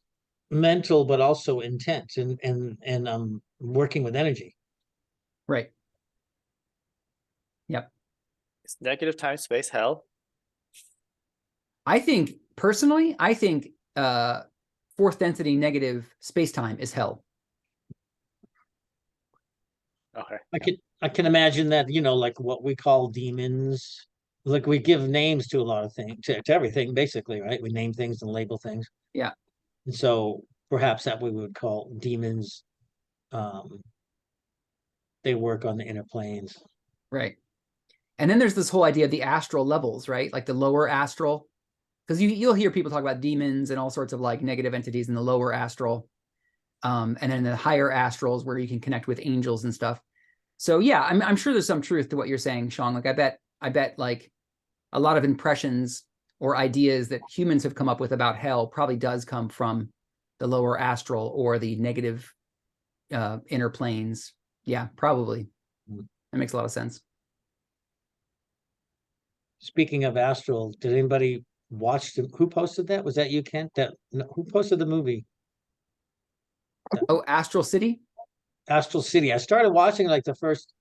mental, but also intense and working with energy. Right. Yep. Is negative time space hell? I think personally, fourth density negative space-time is hell. Okay. I can imagine that, like what we call demons. Like we give names to a lot of things, to everything, basically, right? We name things and label things. Yeah. And so perhaps that we would call demons. They work on the inner planes. Right. And then there's this whole idea of the astral levels, right? Like the lower astral, because you'll hear people talk about demons and all sorts of like negative entities in the lower astral. And then the higher astrals where you can connect with angels and stuff. So yeah, I'm sure there's some truth to what you're saying, Sean. Like I bet like a lot of impressions or ideas that humans have come up with about hell probably does come from the lower astral or the negative inner planes. Yeah, probably. That makes a lot of sense. Speaking of astral, did anybody watch who posted that? Was that you, Kent? Who posted the movie? Oh, Astral City? Astral City. I started watching like the first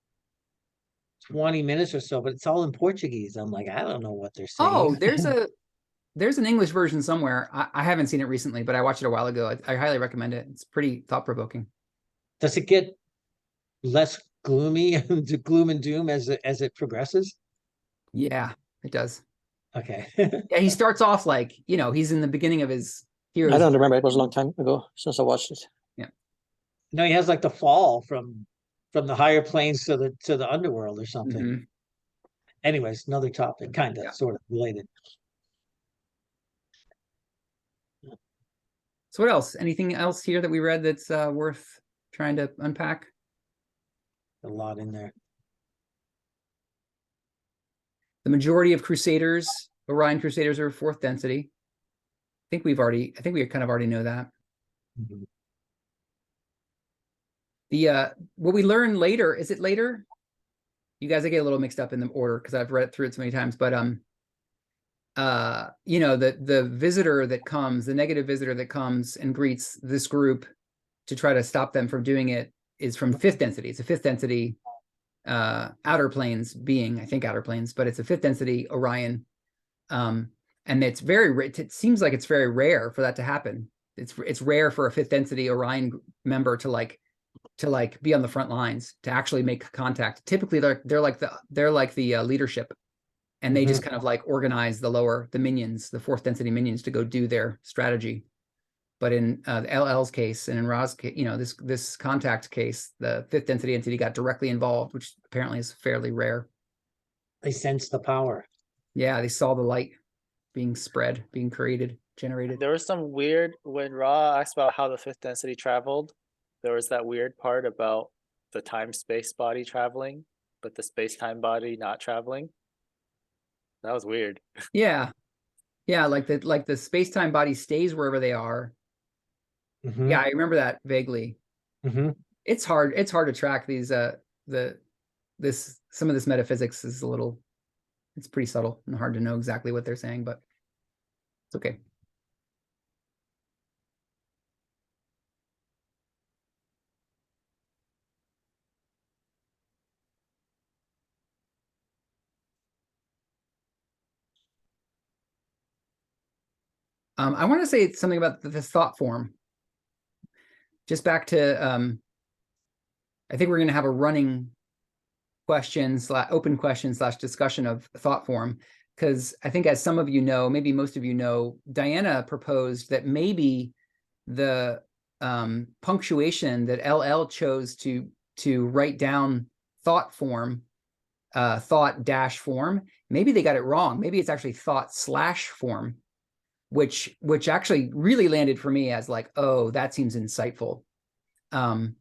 20 minutes or so, but it's all in Portuguese. I'm like, I don't know what they're saying. Oh, there's an English version somewhere. I haven't seen it recently, but I watched it a while ago. I highly recommend it. It's pretty thought-provoking. Does it get less gloomy and gloom and doom as it progresses? Yeah, it does. Okay. Yeah, he starts off like, he's in the beginning of his I hero's. don't remember. It was a long time ago since I watched it. No, he has like the fall from the higher planes to the underworld or something. Mhm. Anyways, another topic, kind of, Yeah. sort of related. So what else? Anything else here that we read that's worth trying to unpack? A lot in there. The majority of Crusaders, Orion Crusaders, are fourth density. I think we kind of already know that. Mhm. The what we learn later, is it later? You guys, I get a little mixed up in the order because I've read through it so many times, but the visitor that comes, the negative visitor that comes and greets this group to try to stop them from doing it is from fifth density. It's a fifth density outer planes being, I think outer planes, but it's a fifth density Orion. And it's it seems like it's very rare for that to happen. It's rare for a fifth density Orion member to be on the front lines, to actually make contact. Typically they're like the leadership, and they just kind of like organize the minions, the fourth density minions, to go do their strategy. But in LL's case and in Ra's case, this contact case, the fifth density entity got directly involved, which apparently is fairly rare. They sense the power. Yeah, they saw the light being spread, being created, generated. There was some weird, when Ra asked about how the fifth density traveled, there was that weird part about the time-space body traveling, but the space-time body not traveling. That was weird. Yeah. Yeah, like the space-time body stays wherever they are. Yeah, I remember that vaguely. It's hard to track these some of this metaphysics is it's pretty subtle and hard to know exactly what they're saying, but it's okay. I want to say something about the thought form. Just back to, I think we're going to have a running open question / discussion of thought form, because I think, as some of you know, maybe most of you know, Diana proposed that maybe the punctuation that LL chose to write down thought form, thought dash form, maybe they got it wrong. Maybe it's actually thought / form, which actually really landed for me as like, oh, that seems insightful. And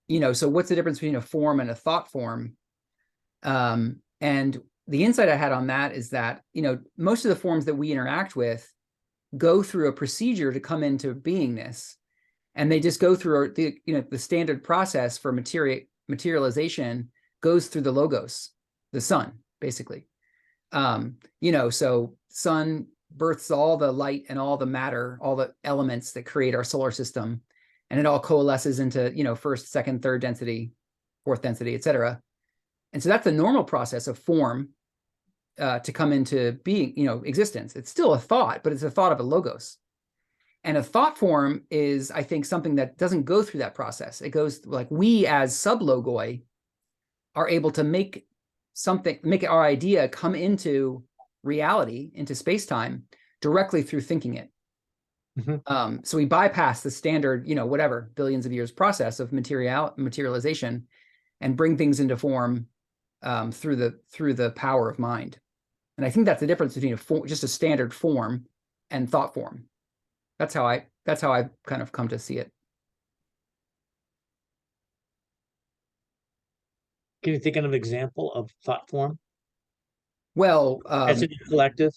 so what's the difference between a form and a thought form? And the insight I had on that is that, most of the forms that we interact with go through a procedure to come into beingness, and they just go through the standard process for materialization goes through the logos, the sun, basically. So sun births all the light and all the matter, all the elements that create our solar system, and it all coalesces into first, second, third density, fourth density, etc. And so that's the normal process of form to come into being, existence. It's still a thought, but it's a thought of a logos. And a thought form is, I think, something that doesn't go through that process. It goes like, we as sublogoi are able to make our idea come into reality, into space-time, directly through thinking it. So we bypass the standard, whatever billions of years process of materialization, and bring things into form through the power of mind. And I think that's the difference between just a standard form and thought form. That's how I've kind of come to see it. Can you think of an example of thought form? Well, As in a collective?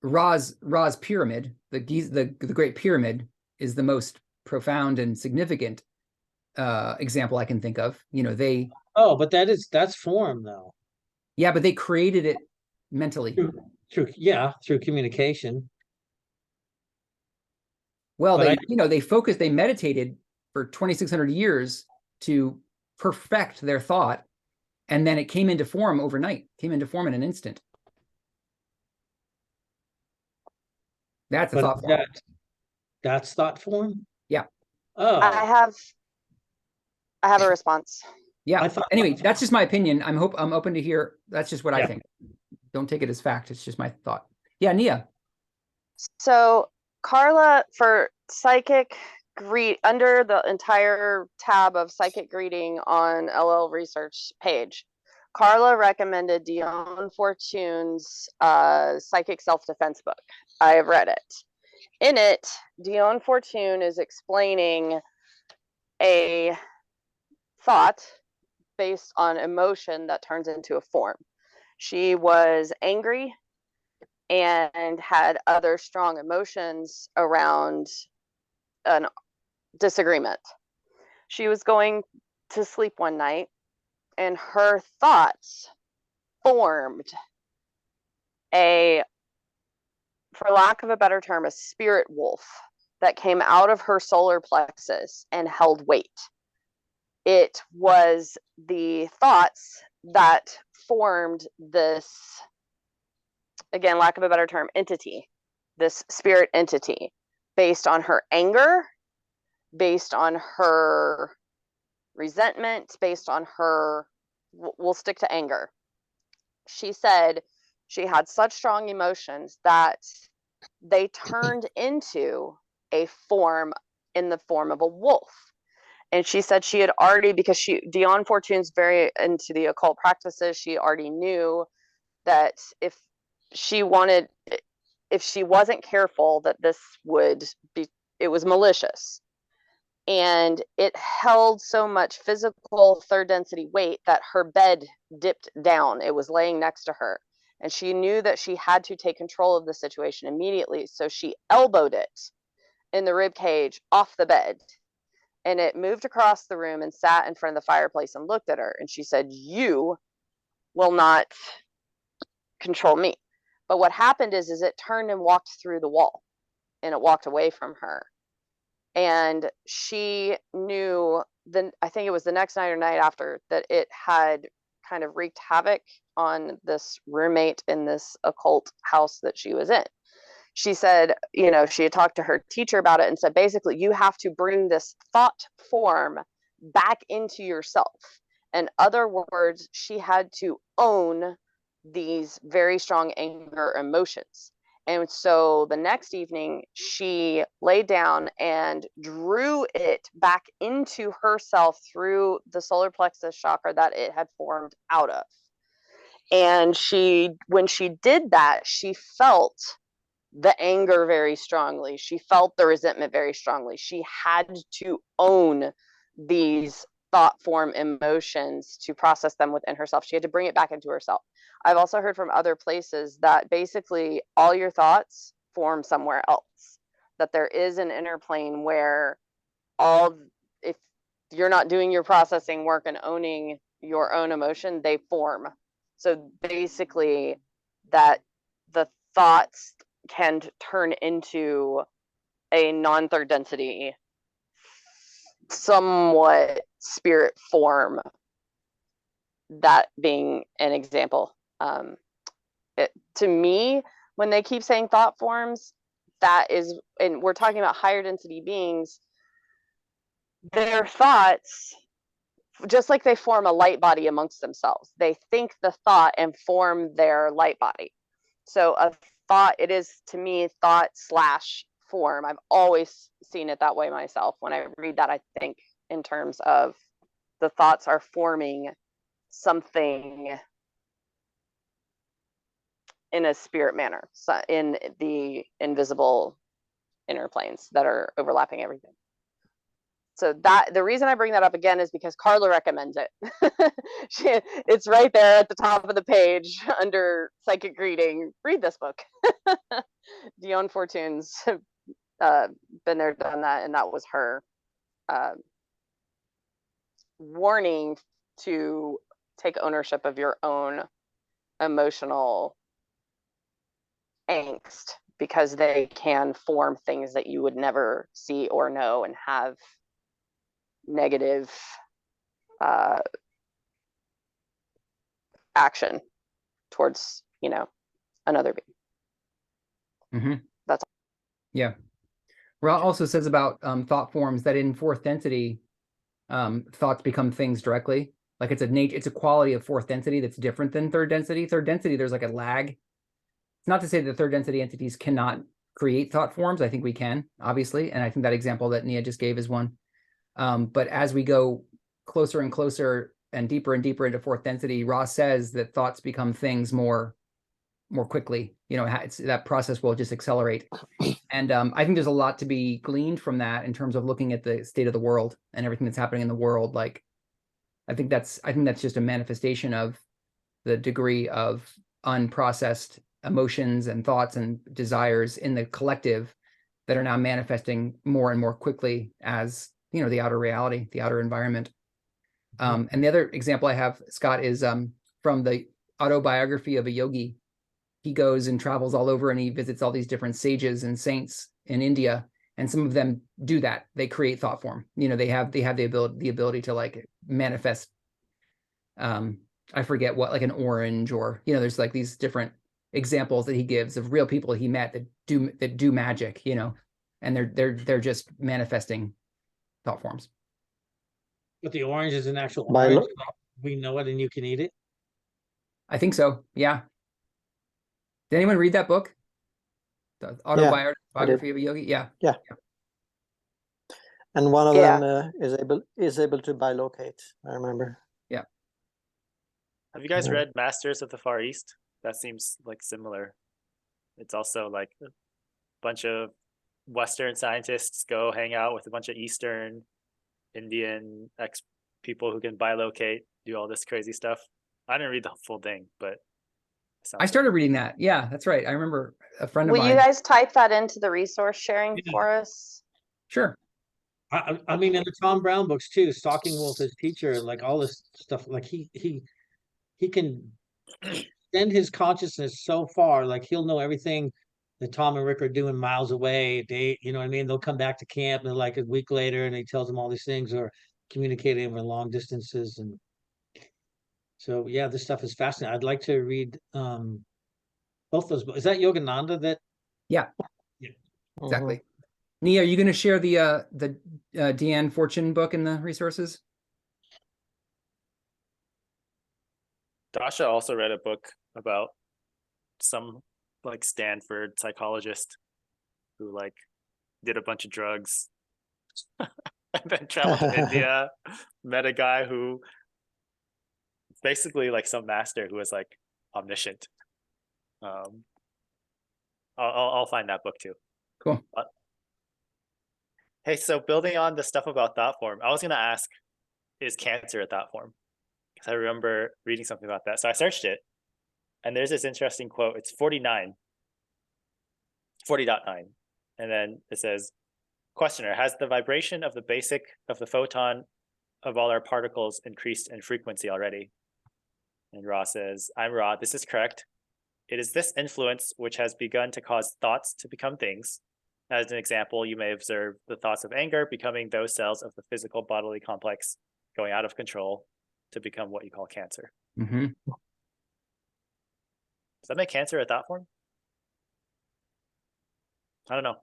Ra's pyramid, the Great Pyramid, is the most profound and significant example I can think of. Oh, but that's form though. Yeah, but they created it mentally. Through communication. Well, they meditated for 2,600 years to perfect their thought, and then it came into form overnight, came into form in an instant. That's a thought form. That's thought form? Yeah. Oh. I have a response. Yeah. Anyway, that's just my opinion. I'm open to hear. That's just what I think. Don't take it as fact. It's just my thought. Yeah, Nia. So Carla, for psychic under the entire tab of psychic greeting on LL research page, Carla recommended Dion Fortune's psychic self-defense book. I have read it. In it, Dion Fortune is explaining a thought based on emotion that turns into a form. She was angry and had other strong emotions around a disagreement. She was going to sleep one night, and her thoughts formed for lack of a better term, a spirit wolf that came out of her solar plexus and held weight. It was the thoughts that formed this, again, lack of a better term, entity, this spirit entity, based on her anger, based on her resentment, based on her, we'll stick to anger. She said she had such strong emotions that they turned into a form in the form of a wolf. And she said she had already, because Dion Fortune's very into the occult practices, she already knew that if she wasn't careful, that this would be, it was malicious. And it held so much physical third density weight that her bed dipped down. It was laying next to her. And she knew that she had to take control of the situation immediately. So she elbowed it in the rib cage off the bed. And it moved across the room and sat in front of the fireplace and looked at her. And she said, "You will not control me." But what happened is it turned and walked through the wall, and it walked away from her. And she knew, then I think it was the next night or night after, that it had kind of wreaked havoc on this roommate in this occult house that she was in. She said, you know, she had talked to her teacher about it and said, basically, you have to bring this thought form back into yourself. In other words, she had to own these very strong anger emotions. And so the next evening, she laid down and drew it back into herself through the solar plexus chakra that it had formed out of. And when she did that, she felt the anger very strongly. She felt the resentment very strongly. She had to own these thought form emotions to process them within herself. She had to bring it back into herself. I've also heard from other places that basically all your thoughts form somewhere else, that there is an inner plane where if you're not doing your processing work and owning your own emotion, they form. So basically that the thoughts can turn into a non-third density, somewhat spirit form, that being an example. To me, when they keep saying thought forms, that is, and we're talking about higher density beings, their thoughts, just like they form a light body amongst themselves, they think the thought and form their light body. So a thought, it is to me thought / form. I've always seen it that way myself. When I read that, I think in terms of the thoughts are forming something in a spirit manner, so in the invisible inner planes that are overlapping everything. So that the reason I bring that up again is because Carla recommends it. It's right there at the top of the page under psychic reading. Read this book. Dion Fortune's been there, done that, and that was her warning to take ownership of your own emotional angst, because they can form things that you would never see or know and have negative action towards, another being. Mm-hmm. That's all. Yeah. Ra also says about thought forms that in fourth density, thoughts become things directly. Like it's a quality of fourth density that's different than third density. Third density, there's like a lag. It's not to say that third density entities cannot create thought forms. I think we can, obviously. And I think that example that Nia just gave is one. But as we go closer and closer and deeper into fourth density, Ross says that thoughts become things more quickly. That process will just accelerate. And I think there's a lot to be gleaned from that in terms of looking at the state of the world and everything that's happening in the world. Like, I think that's just a manifestation of the degree of unprocessed emotions and thoughts and desires in the collective that are now manifesting more and more quickly as, the outer reality, the outer environment. And the other example I have, Scott, is from the autobiography of a yogi. He goes and travels all over and he visits all these different sages and saints in India. And some of them do that. They create thought form. You know, they have the ability to like manifest. I forget what, like an orange, or you know, there's like these different examples that he gives of real people he met that do magic. You know, and they're just manifesting thought forms. But the orange is an actual By orange. We know it and you can eat it. I think so. Yeah. Did anyone read that book? The autobiography of a yogi? Yeah. Yeah. And one of Yeah. them is able to bilocate, I remember. Have you guys Yeah. read Masters of the Far East? That seems like similar. It's also like a bunch of Western scientists go hang out with a bunch of Eastern, Indian people who can bilocate, do all this crazy stuff. I didn't read the full thing, but it sounds I started reading that. Yeah, that's right. I remember a friend of Will mine. you guys type that into the resource sharing Yeah. for us? Sure. I mean, in the Tom Brown books too, Stalking Wolf, his teacher, like all this stuff, like he can extend his consciousness so far, like he'll know everything that Tom and Rick are doing miles away. You know what I mean? They'll come back to camp and like a week later and he tells them all these things, or communicating over long distances. And so, yeah, this stuff is fascinating. I'd like to read both those books. Is that Yogananda that? Yeah. Yeah. Exactly. Nia, are you going to share the Deanne Fortune book in the resources? Dasha also read a book about some like Stanford psychologist who like did a bunch of drugs and then traveled to India, met a guy who basically like some master who was like omniscient. I'll find that book too. Cool. Hey, so building on the stuff about thought form, I was gonna ask, is cancer a thought form? Because I remember reading something about that. So I searched it, and there's this interesting quote. It's 40.9. And then it says, questioner, has the vibration of the photon of all our particles increased in frequency already? And Ra says, I'm Ra, this is correct. It is this influence which has begun to cause thoughts to become things. As an example, you may observe the thoughts of anger becoming those cells of the physical bodily complex going out of control to become what you call cancer. Mm-hmm. Does that make cancer a thought form? I don't know.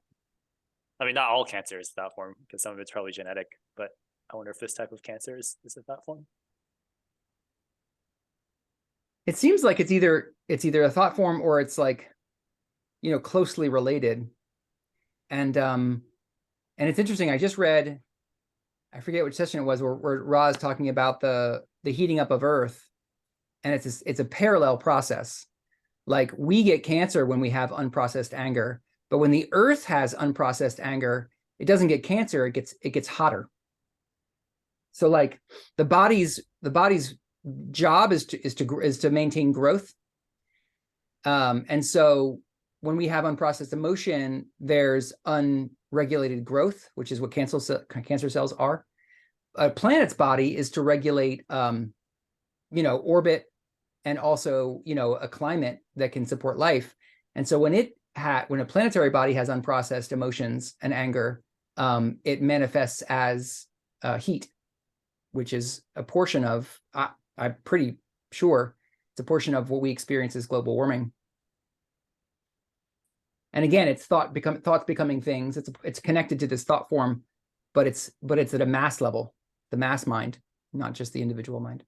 I mean, not all cancer is a thought form because some of it's probably genetic, but I wonder if this type of cancer is a thought form. It seems like it's either a thought form or it's like, you know, closely related. And it's interesting. I just read, I forget which session it was, where Ra is talking about the heating up of Earth, and it's a parallel process. Like we get cancer when we have unprocessed anger, but when the Earth has unprocessed anger, it doesn't get cancer. It gets hotter. So like the body's job is to maintain growth. And so when we have unprocessed emotion, there's unregulated growth, which is what cancer cells are. A planet's body is to regulate, you know, orbit, and also, you know, a climate that can support life. And so when a planetary body has unprocessed emotions and anger, it manifests as heat, which is a portion of, I'm pretty sure it's a portion of what we experience as global warming. And again, it's thoughts becoming things. It's connected to this thought form, but it's at a mass level, the mass mind, not just the individual mind.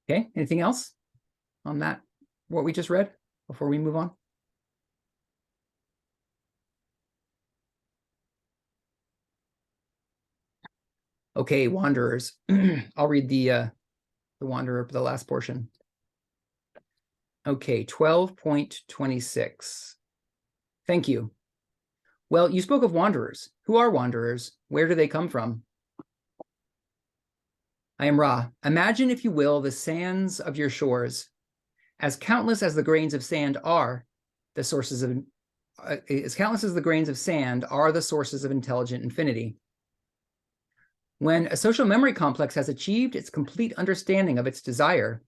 Okay, anything else on that, what we just read, before we move on? Okay, wanderers. I'll read the wanderer, the last portion. Okay, 12.26. Thank you. Well, you spoke of wanderers. Who are wanderers? Where do they come from? I am Ra. Imagine, if you will, the sands of your shores. As countless as the grains of sand are, the sources of as countless as the grains of sand are the sources of intelligent infinity. When a social memory complex has achieved its complete understanding of its desire,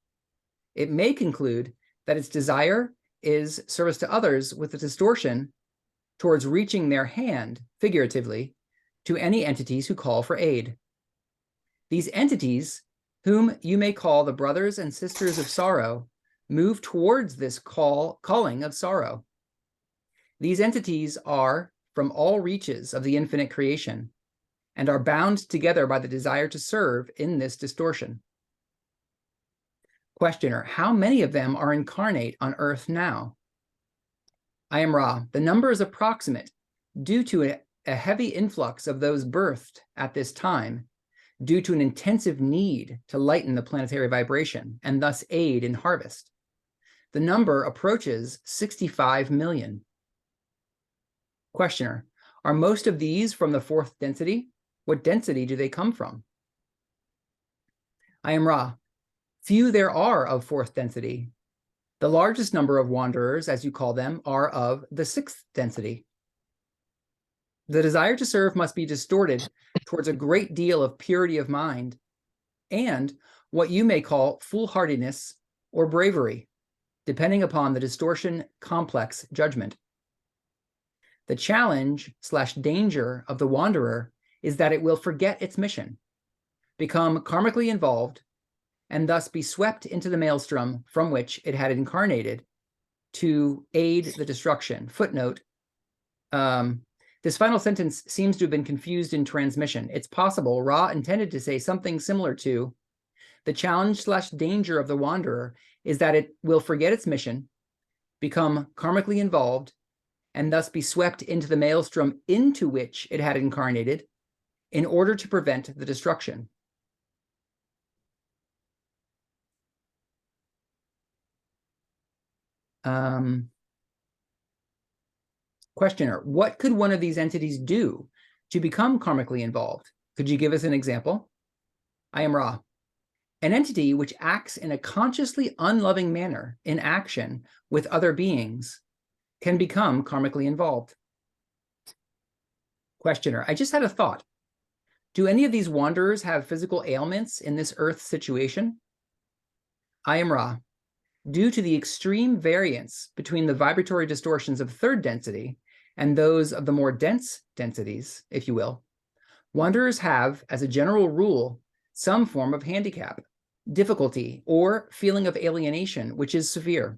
it may conclude that its desire is service to others with a distortion towards reaching their hand, figuratively, to any entities who call for aid. These entities, whom you may call the brothers and sisters of sorrow, move towards this calling of sorrow. These entities are from all reaches of the infinite creation and are bound together by the desire to serve in this distortion. Questioner, how many of them are incarnate on Earth now? I am Ra. The number is approximate due to a heavy influx of those birthed at this time, due to an intensive need to lighten the planetary vibration and thus aid in harvest. The number approaches 65 million. Questioner, are most of these from the fourth density? What density do they come from? I am Ra. Few there are of fourth density. The largest number of wanderers, as you call them, are of the sixth density. The desire to serve must be distorted towards a great deal of purity of mind and what you may call foolhardiness or bravery, depending upon the distortion complex judgment. The challenge/danger of the wanderer is that it will forget its mission, become karmically involved, and thus be swept into the maelstrom from which it had incarnated to aid the destruction. Footnote, this final sentence seems to have been confused in transmission. It's possible Ra intended to say something similar to, the challenge/danger of the wanderer is that it will forget its mission, become karmically involved, and thus be swept into the maelstrom into which it had incarnated in order to prevent the destruction. Questioner, what could one of these entities do to become karmically involved? Could you give us an example? I am Ra. An entity which acts in a consciously unloving manner in action with other beings can become karmically involved. Questioner, I just had a thought. Do any of these wanderers have physical ailments in this Earth situation? I am Ra. Due to the extreme variance between the vibratory distortions of third density and those of the more dense densities, if you will, wanderers have, as a general rule, some form of handicap, difficulty, or feeling of alienation, which is severe.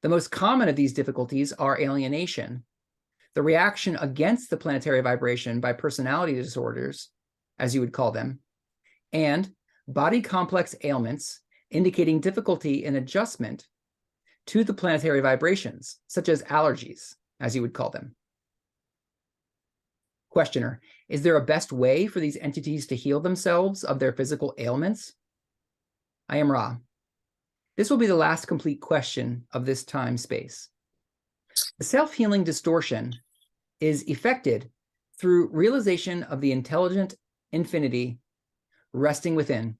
The most common of these difficulties are alienation, the reaction against the planetary vibration by personality disorders, as you would call them, and body complex ailments indicating difficulty in adjustment to the planetary vibrations, such as allergies, as you would call them. Questioner, is there a best way for these entities to heal themselves of their physical ailments? I am Ra. This will be the last complete question of this time space. The self-healing distortion is effected through realization of the intelligent infinity resting within.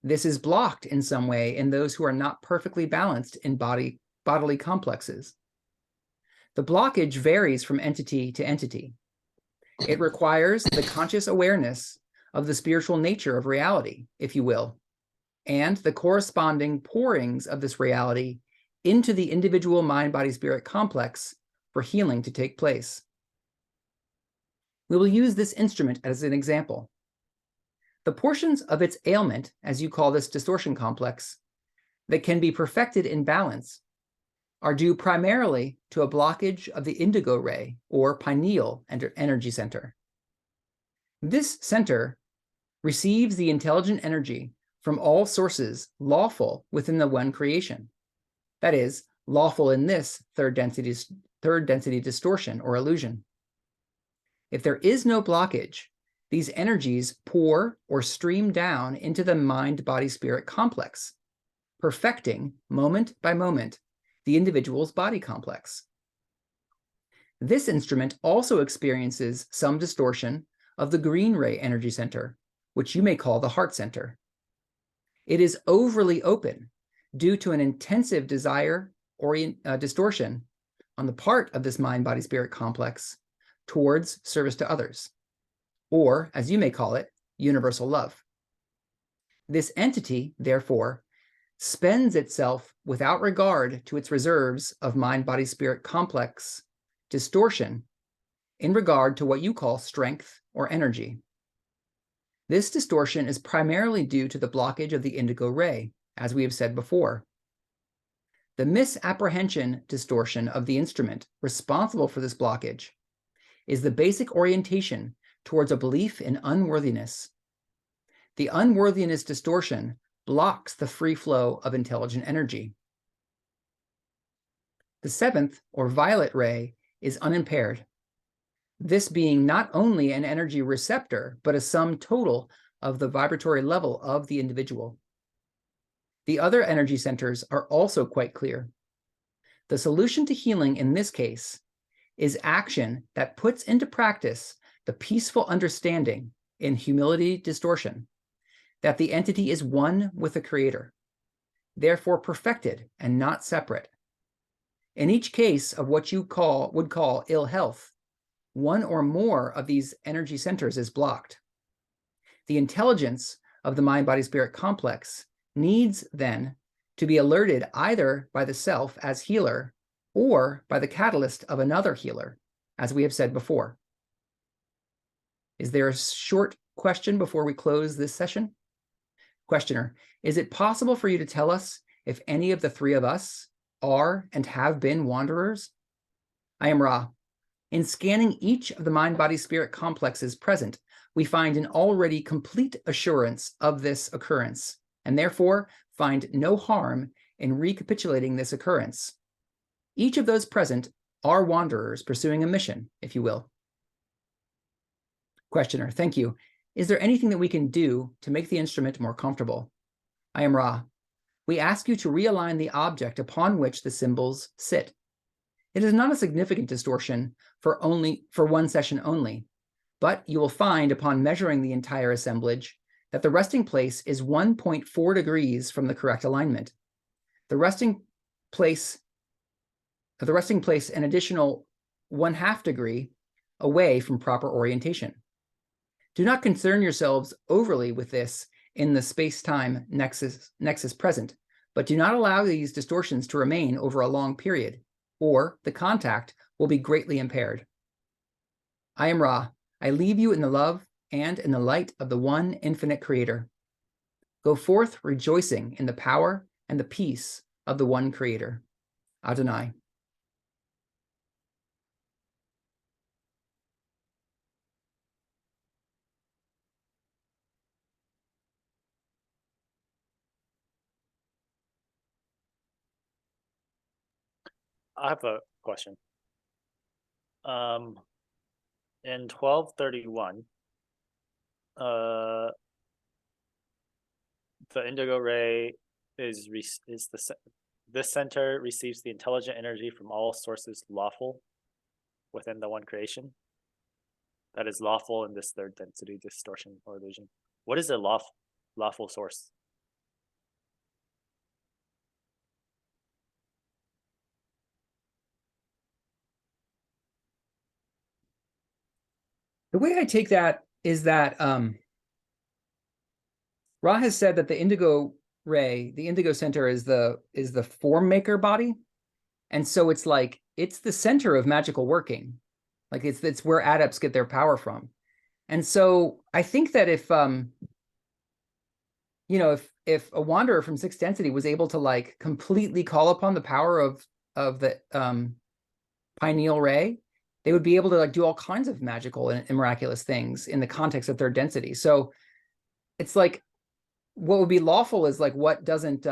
This is blocked in some way in those who are not perfectly balanced in bodily complexes. The blockage varies from entity to entity. It requires the conscious awareness of the spiritual nature of reality, if you will, and the corresponding pourings of this reality into the individual mind-body-spirit complex for healing to take place. We will use this instrument as an example. The portions of its ailment, as you call this distortion complex, that can be perfected in balance are due primarily to a blockage of the indigo ray or pineal energy center. This center receives the intelligent energy from all sources lawful within the one creation. That is, lawful in this third density distortion or illusion. If there is no blockage, these energies pour or stream down into the mind-body-spirit complex, perfecting, moment by moment, the individual's body complex. This instrument also experiences some distortion of the green ray energy center, which you may call the heart center. It is overly open due to an intensive desire distortion on the part of this mind-body-spirit complex towards service to others. or as you may call it, universal love. This entity, therefore, spends itself without regard to its reserves of mind-body-spirit complex distortion in regard to what you call strength or energy. This distortion is primarily due to the blockage of the indigo ray, as we have said before. The misapprehension distortion of the instrument responsible for this blockage is the basic orientation towards a belief in unworthiness. The unworthiness distortion blocks the free flow of intelligent energy. The seventh, or violet ray, is unimpaired, this being not only an energy receptor, but a sum total of the vibratory level of the individual. The other energy centers are also quite clear. The solution to healing in this case is action that puts into practice the peaceful understanding in humility distortion that the entity is one with the creator, therefore perfected and not separate. In each case of what you would call ill health, one or more of these energy centers is blocked. The intelligence of the mind-body-spirit complex needs then to be alerted either by the self as healer or by the catalyst of another healer, as we have said before. Is there a short question before we close this session? Questioner, is it possible for you to tell us if any of the three of us are and have been wanderers? I am Ra. In scanning each of the mind-body-spirit complexes present, we find an already complete assurance of this occurrence, and therefore find no harm in recapitulating this occurrence. Each of those present are wanderers pursuing a mission, if you will. Questioner, thank you. Is there anything that we can do to make the instrument more comfortable? I am Ra. We ask you to realign the object upon which the symbols sit. It is not a significant distortion for one session only, but you will find upon measuring the entire assemblage that the resting place is 1.4 degrees from the correct alignment. The resting place an additional 1/2 degree away from proper orientation. Do not concern yourselves overly with this in the space-time nexus present, but do not allow these distortions to remain over a long period, or the contact will be greatly impaired. I am Ra. I leave you in the love and in the light of the one infinite creator. Go forth rejoicing in the power and the peace of the one creator. Adonai. I have a question. In 1231, the indigo ray this center receives the intelligent energy from all sources lawful within the one creation. That is lawful in this third density distortion or illusion. What is a lawful source? The way I take that is that Ra has said that the indigo ray, the indigo center is the form maker body. And so it's like, it's the center of magical working. Like it's where adepts get their power from. And so I think that if a wanderer from sixth density was able to like completely call upon the power of the pineal ray, they would be able to like do all kinds of magical and miraculous things in the context of third density. So it's like, what would be lawful is like what doesn't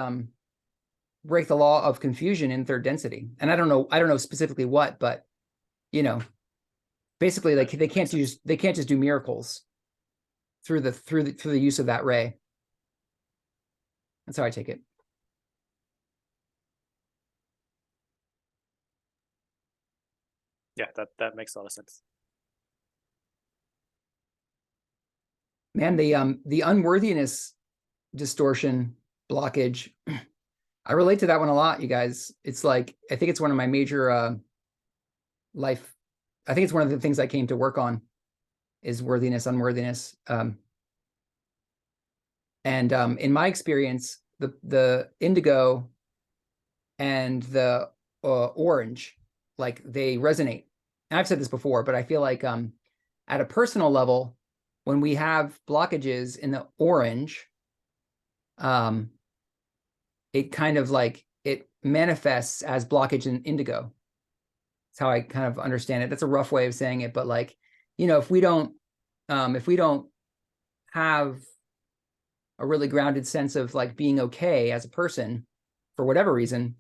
break the law of confusion in third density. And I don't know specifically what, but basically like they can't just do miracles through the use of that ray. That's how I take it. Yeah, that makes a lot of sense. Man, the unworthiness distortion blockage, I relate to that one a lot, you guys. It's like, I think it's one of my major life, I think it's one of the things I came to work on is worthiness, unworthiness. And in my experience, the indigo and the orange, like they resonate. And I've said this before, but I feel like at a personal level, when we have blockages in the orange, it kind of like it manifests as blockage in indigo. That's how I kind of understand it. That's a rough way of saying it, but like, you know, if we don't have a really grounded sense of like being okay as a person for whatever reason,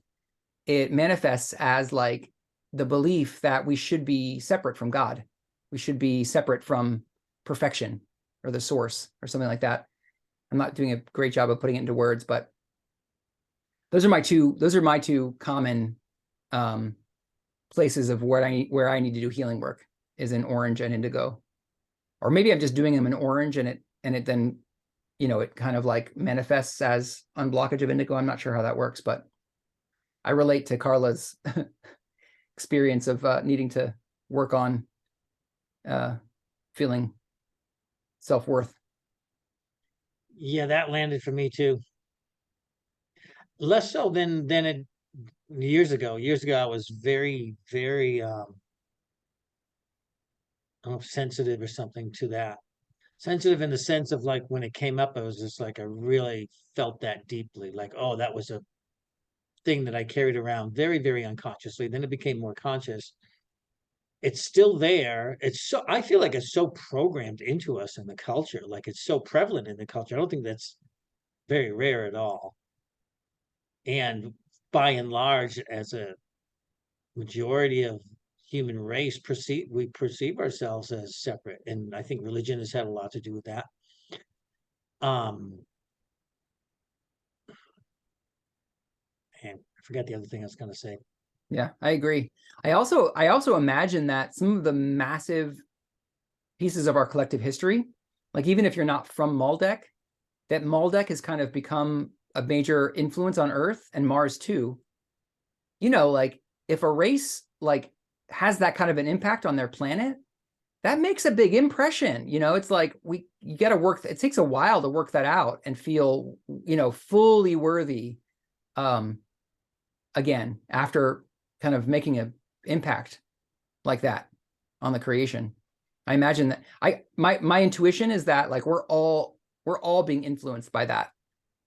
it manifests as like the belief that we should be separate from God. We should be separate from perfection or the source or something like that. I'm not doing a great job of putting it into words, but those are my two common places of where I need to do healing work, is in orange and indigo. Or maybe I'm just doing them in orange and it then, you know, it kind of like manifests as unblockage of indigo. I'm not sure how that works, but I relate to Carla's experience of needing to work on feeling self-worth. Yeah, that landed for me too. Less so than it years ago. Years ago, I was very, very I don't know, sensitive or something to that. Sensitive in the sense of like when it came up, I was just like I really felt that deeply. Like, oh, that was a thing that I carried around very, very unconsciously. Then it became more conscious. It's still there. It's so, I feel like it's so programmed into us in the culture. Like it's so prevalent in the culture. I don't think that's very rare at all. And by and large, as a majority of human race, we perceive ourselves as separate. And I think religion has had a lot to do with that. And I forgot the other thing I was going to say. Yeah, I agree. I also imagine that some of the massive pieces of our collective history, like even if you're not from Maldek, that Maldek has kind of become a major influence on Earth and Mars too. You know, like if a race like has that kind of an impact on their planet, that makes a big impression. You know, it's like you got to work. It takes a while to work that out and feel, you know, fully worthy. Again, after kind of making an impact like that on the creation. I imagine that my intuition is that like we're all being influenced by that,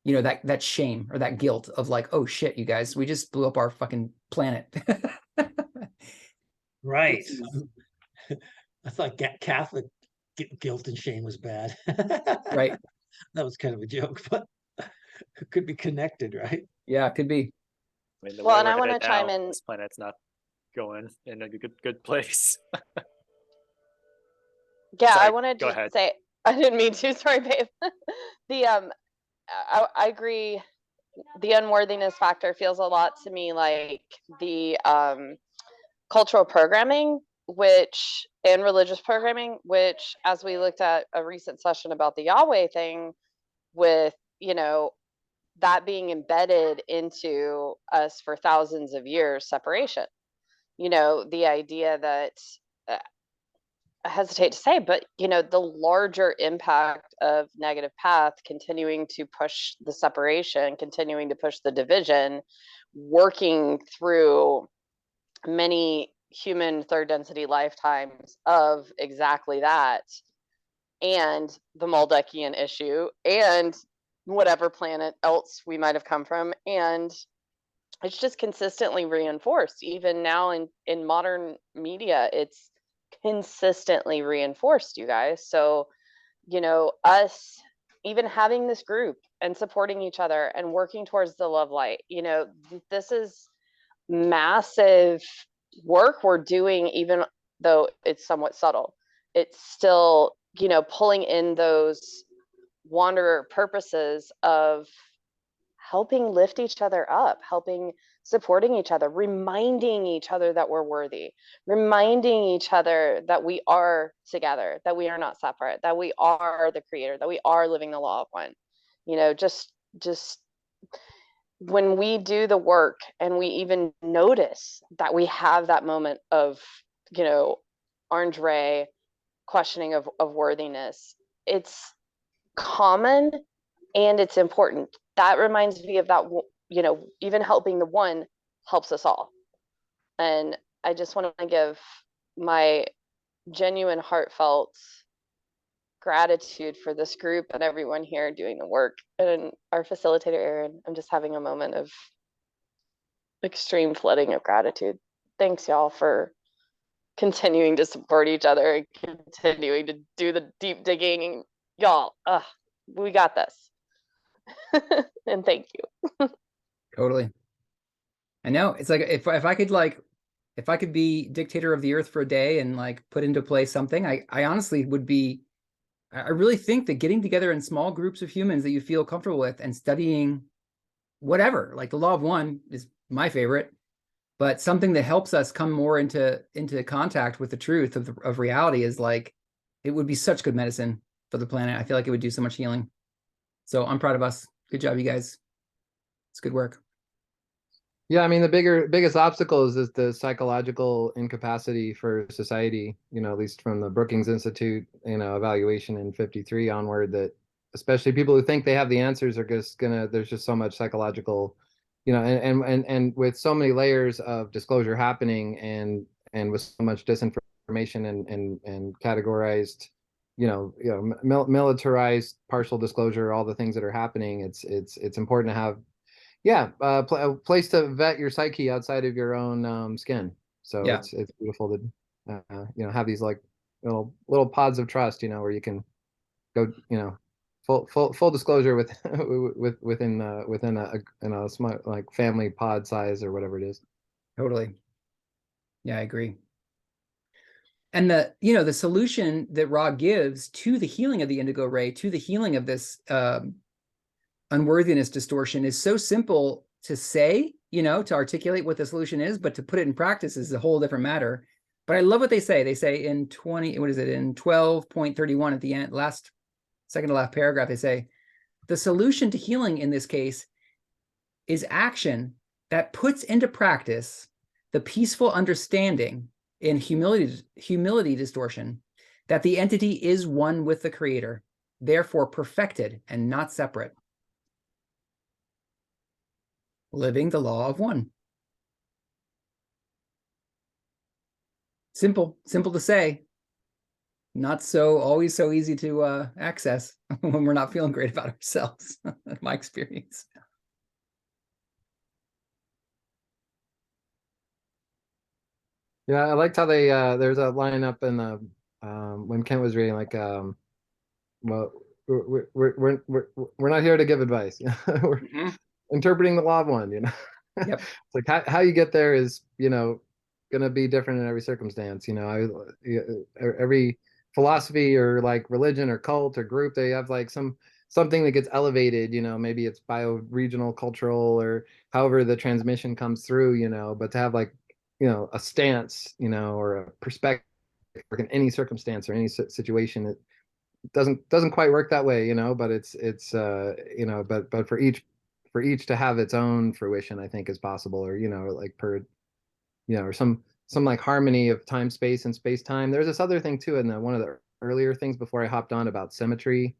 you know, that shame or that guilt of like, oh shit, you guys, we just blew up our fucking planet. Right. I thought Catholic guilt and shame was bad. Right. That was kind of a joke, but it could be connected, right? Yeah, it could be. I mean, the Well, way and we're I want to headed chime now, in. this planet's not going in a good place. Yeah, I Sorry, wanted go to ahead. say, I didn't mean to, sorry, babe. The I agree. The unworthiness factor feels a lot to me like the cultural programming, which and religious programming, which as we looked at a recent session about the Yahweh thing, with, you know, that being embedded into us for thousands of years, separation. You know, the idea that uh, I hesitate to say, but you know, the larger impact of negative path continuing to push the separation, continuing to push the division, working through many human third density lifetimes of exactly that, and the Maldekian issue, and whatever planet else we might have come from. And it's just consistently reinforced. Even now in modern media, it's consistently reinforced, you guys. So, you know, us even having this group and supporting each other and working towards the love light, you know, this is massive work we're doing, even though it's somewhat subtle. It's still, you know, pulling in those wanderer purposes of helping lift each other up, helping supporting each other, reminding each other that we're worthy, reminding each other that we are together, that we are not separate, that we are the creator, that we are living the law of one. You know, just when we do the work and we even notice that we have that moment of, you know, orange ray, questioning of worthiness. It's common and it's important. That reminds me of that, you know, even helping the one helps us all. And I just want to give my genuine, heartfelt gratitude for this group and everyone here doing the work. And our facilitator, Aaron, I'm just having a moment of extreme flooding of gratitude. Thanks, y'all, for continuing to support each other and continuing to do the deep digging. Y'all, we got this. And thank you. Totally. I know. It's like if I could be dictator of the earth for a day and like put into place something, I honestly would be. I really think that getting together in small groups of humans that you feel comfortable with and studying whatever, like the law of one is my favorite, but something that helps us come more into contact with the truth of reality is like, it would be such good medicine for the planet. I feel like it would do so much healing. So I'm proud of us. Good job, you guys. It's good work. Yeah, I mean, the biggest obstacle is the psychological incapacity for society, you know, at least from the Brookings Institute, you know, evaluation in 53 onward, that especially people who think they have the answers are just there's just so much psychological, you know, and with so many layers of disclosure happening and with so much disinformation and categorized, militarized partial disclosure, all the things that are happening, it's important to have a place to vet your psyche outside of your own skin. So Yeah. it's beautiful to have these like little pods of trust, you know, where you can go, you know, full disclosure within a smart like family pod size or whatever it is. Totally. Yeah, I agree. And the solution that Ra gives to the healing of the indigo ray, to the healing of this unworthiness distortion is so simple to say, you know, to articulate what the solution is, but to put it in practice is a whole different matter. But I love what they say. They say in 12.31 at the end, second to last paragraph, they say, the solution to healing in this case is action that puts into practice the peaceful understanding in humility distortion that the entity is one with the creator, therefore perfected and not separate. Living the law of one. Simple to say. Not always so easy to access when we're not feeling great about ourselves, in my experience. Yeah, I liked how they there's a line up in the when Kent was reading, like well, we're not here to give advice. We're interpreting the law of one, you know. Yep. It's like how you get there is, you know, gonna be different in every circumstance. You know, every philosophy or like religion or cult or group, they have like something that gets elevated. You know, maybe it's bio-regional, cultural, or however the transmission comes through. You know, but to have like, you know, a stance, you know, or a perspective in any circumstance or any situation, it doesn't quite work that way, you know. But it's you know, but for each to have its own fruition, I think is possible, or, you know, like per, you know, or some like harmony of time, space, and space time. There's this other thing too, in one of the earlier things before I hopped on, about symmetry,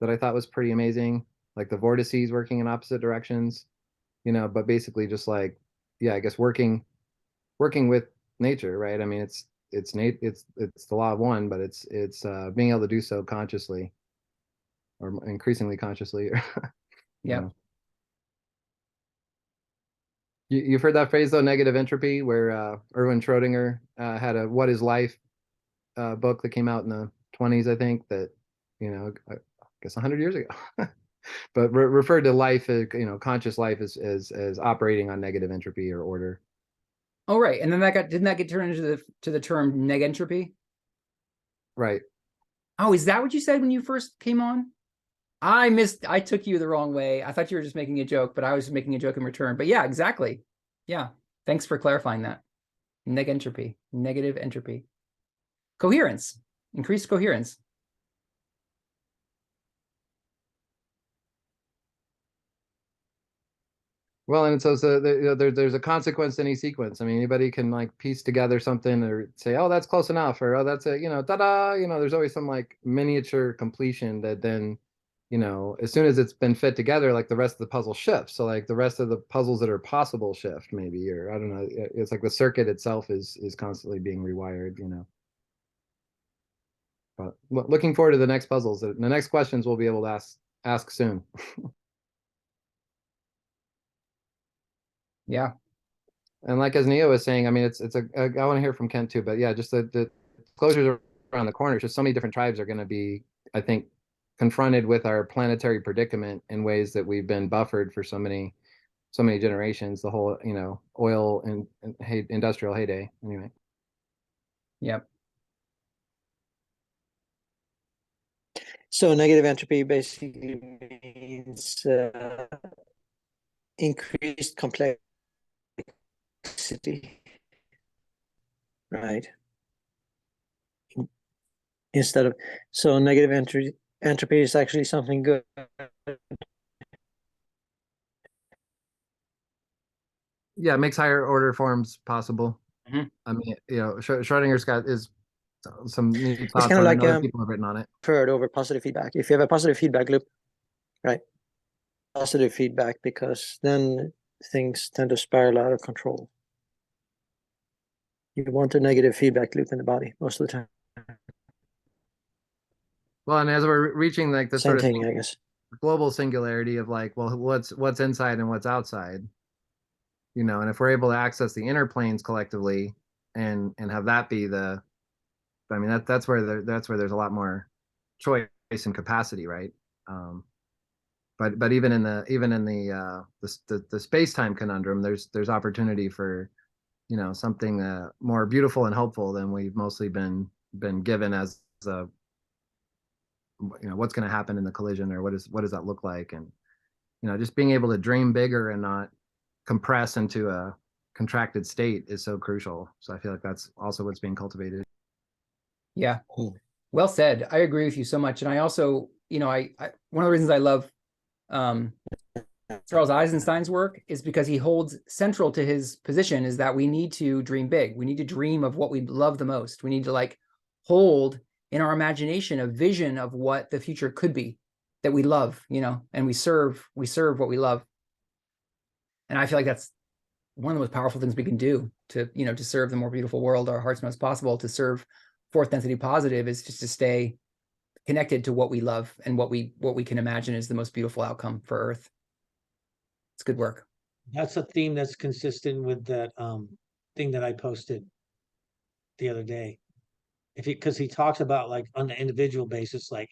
that I thought was pretty amazing, like the vortices working in opposite directions, you know, but basically just like, yeah, I guess working with nature, right? I mean, it's the law of one, but it's being able to do so consciously, or increasingly consciously. Yeah. You've heard that phrase though, negative entropy, where Erwin Schrödinger had a "What Is Life" book that came out in the 20s, I think, that, you know, I guess 100 years ago, but referred to life as, you know, conscious life as operating on negative entropy or order. Oh, right. And then didn't that get turned into the term negentropy? Right. Oh, is that what you said when you first came on? I took you the wrong way. I thought you were just making a joke, but I was making a joke in return. But yeah, exactly. Yeah. Thanks for clarifying that. Negentropy, negative entropy. Coherence, increased coherence. Well, and so there's a consequence to any sequence. I mean, anybody can like piece together something or say, oh, that's close enough, or oh, that's a, ta-da, there's always some like miniature completion that then, as soon as it's been fit together, like the rest of the puzzle shifts. So like the rest of the puzzles that are possible shift maybe, or I don't know. It's like the circuit itself is constantly being rewired. But looking forward to the next puzzles. The next questions we'll be able to ask soon. Yeah. And like as Neo was saying, I mean, I want to hear from Kent too, but yeah, just the closures around the corner. Just so many different tribes are going to be, I think, confronted with our planetary predicament in ways that we've been buffered for so many generations. The whole, oil and industrial heyday. Anyway. Yep. So negative entropy basically means increased complexity, right? Instead of, so negative entropy is actually something good. Yeah, it makes higher order forms possible. Mhm. I mean, Schrodinger's got is some neat thoughts kind of on it, like and other people have written on it. Preferred over positive feedback. If you have a positive feedback loop, right? Positive feedback, because then things tend to spiral out of control. You want a negative feedback loop in the body most of the time. Well, and as we're reaching like the Same sort of thing, I guess. global singularity of like, well, what's inside and what's outside, and if we're able to access the inner planes collectively and have that be I mean, that's where there's a lot more choice and capacity, right? But even in the space-time conundrum, there's opportunity for something more beautiful and hopeful than we've mostly been given as a what's going to happen in the collision, or what does that look like, and just being able to dream bigger and not compress into a contracted state is so crucial. So I feel like that's also what's being cultivated. Yeah. Well said. I agree with you so much. And I also, I one of the reasons I love Charles Eisenstein's work is because he holds central to his position is that we need to dream big. We need to dream of what we love the most. We need to like hold in our imagination a vision of what the future could be that we love, and we serve what we love. And I feel like that's one of the most powerful things we can do to, to serve the more beautiful world our hearts most possible, to serve fourth density positive, is just to stay connected to what we love and what we can imagine is the most beautiful outcome for Earth. It's good work. That's a theme that's consistent with that thing that I posted the other day. Because he talks about like on the individual basis, like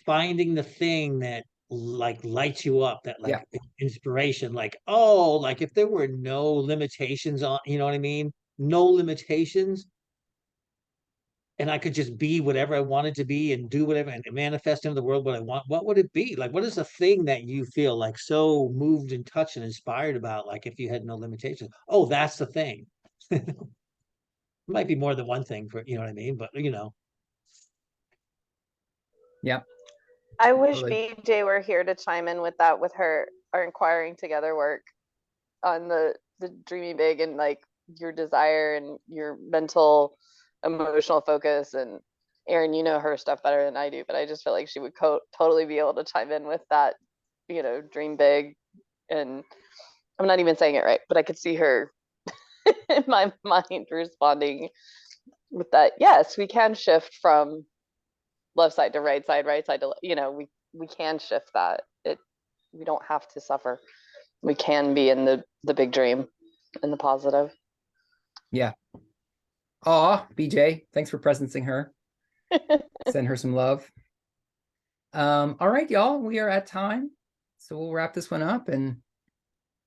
finding the thing that like lights you up, that like inspiration, like, oh, like if there were no limitations on, you know what I mean? No limitations. And I could just be whatever I wanted to be and do whatever and manifest into the world what I want. What would it be? Like, what is the thing that you feel like so moved and touched and inspired about? Like if you had no limitations, oh, that's the thing. It might be more than one thing for, you know what I mean? But Yeah. I wish Totally. BJ were here to chime in with that, with her, our inquiring together work on the dreaming big and like your desire and your mental, emotional focus. And Erin, you know her stuff better than I do, but I just feel like she would totally be able to chime in with that, dream big. And I'm not even saying it right, but I could see her in my mind responding with that. Yes, we can shift from left side to right side to, we can shift that. We don't have to suffer. We can be in the big dream, in the positive. Yeah. Aw, BJ, thanks for presencing her. Send her some love. All right, y'all, we are at time. So we'll wrap this one up. And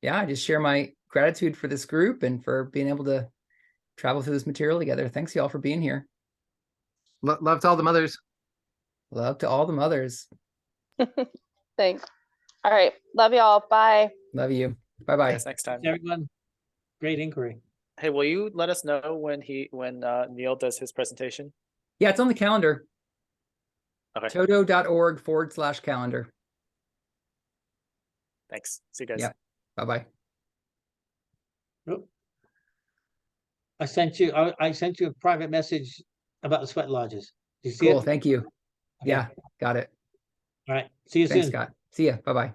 yeah, I just share my gratitude for this group and for being able to travel through this material together. Thanks, y'all, for being here. Love to all the mothers. Love to all the mothers. Thanks. All right. Love y'all. Bye. Love you. Bye-bye. Guys, next time. everyone, great inquiry. Hey, will you let us know when Neil does his presentation? Yeah, it's on the calendar. Okay. TOTOH.org/calendar. Thanks. See you guys. Yeah. Bye-bye. Oh. I sent you a private message about the sweat lodges. Did you see Cool. it? Thank you. Okay. Yeah, got it. All right. See you Thanks, soon. Scott. See ya. Bye-bye.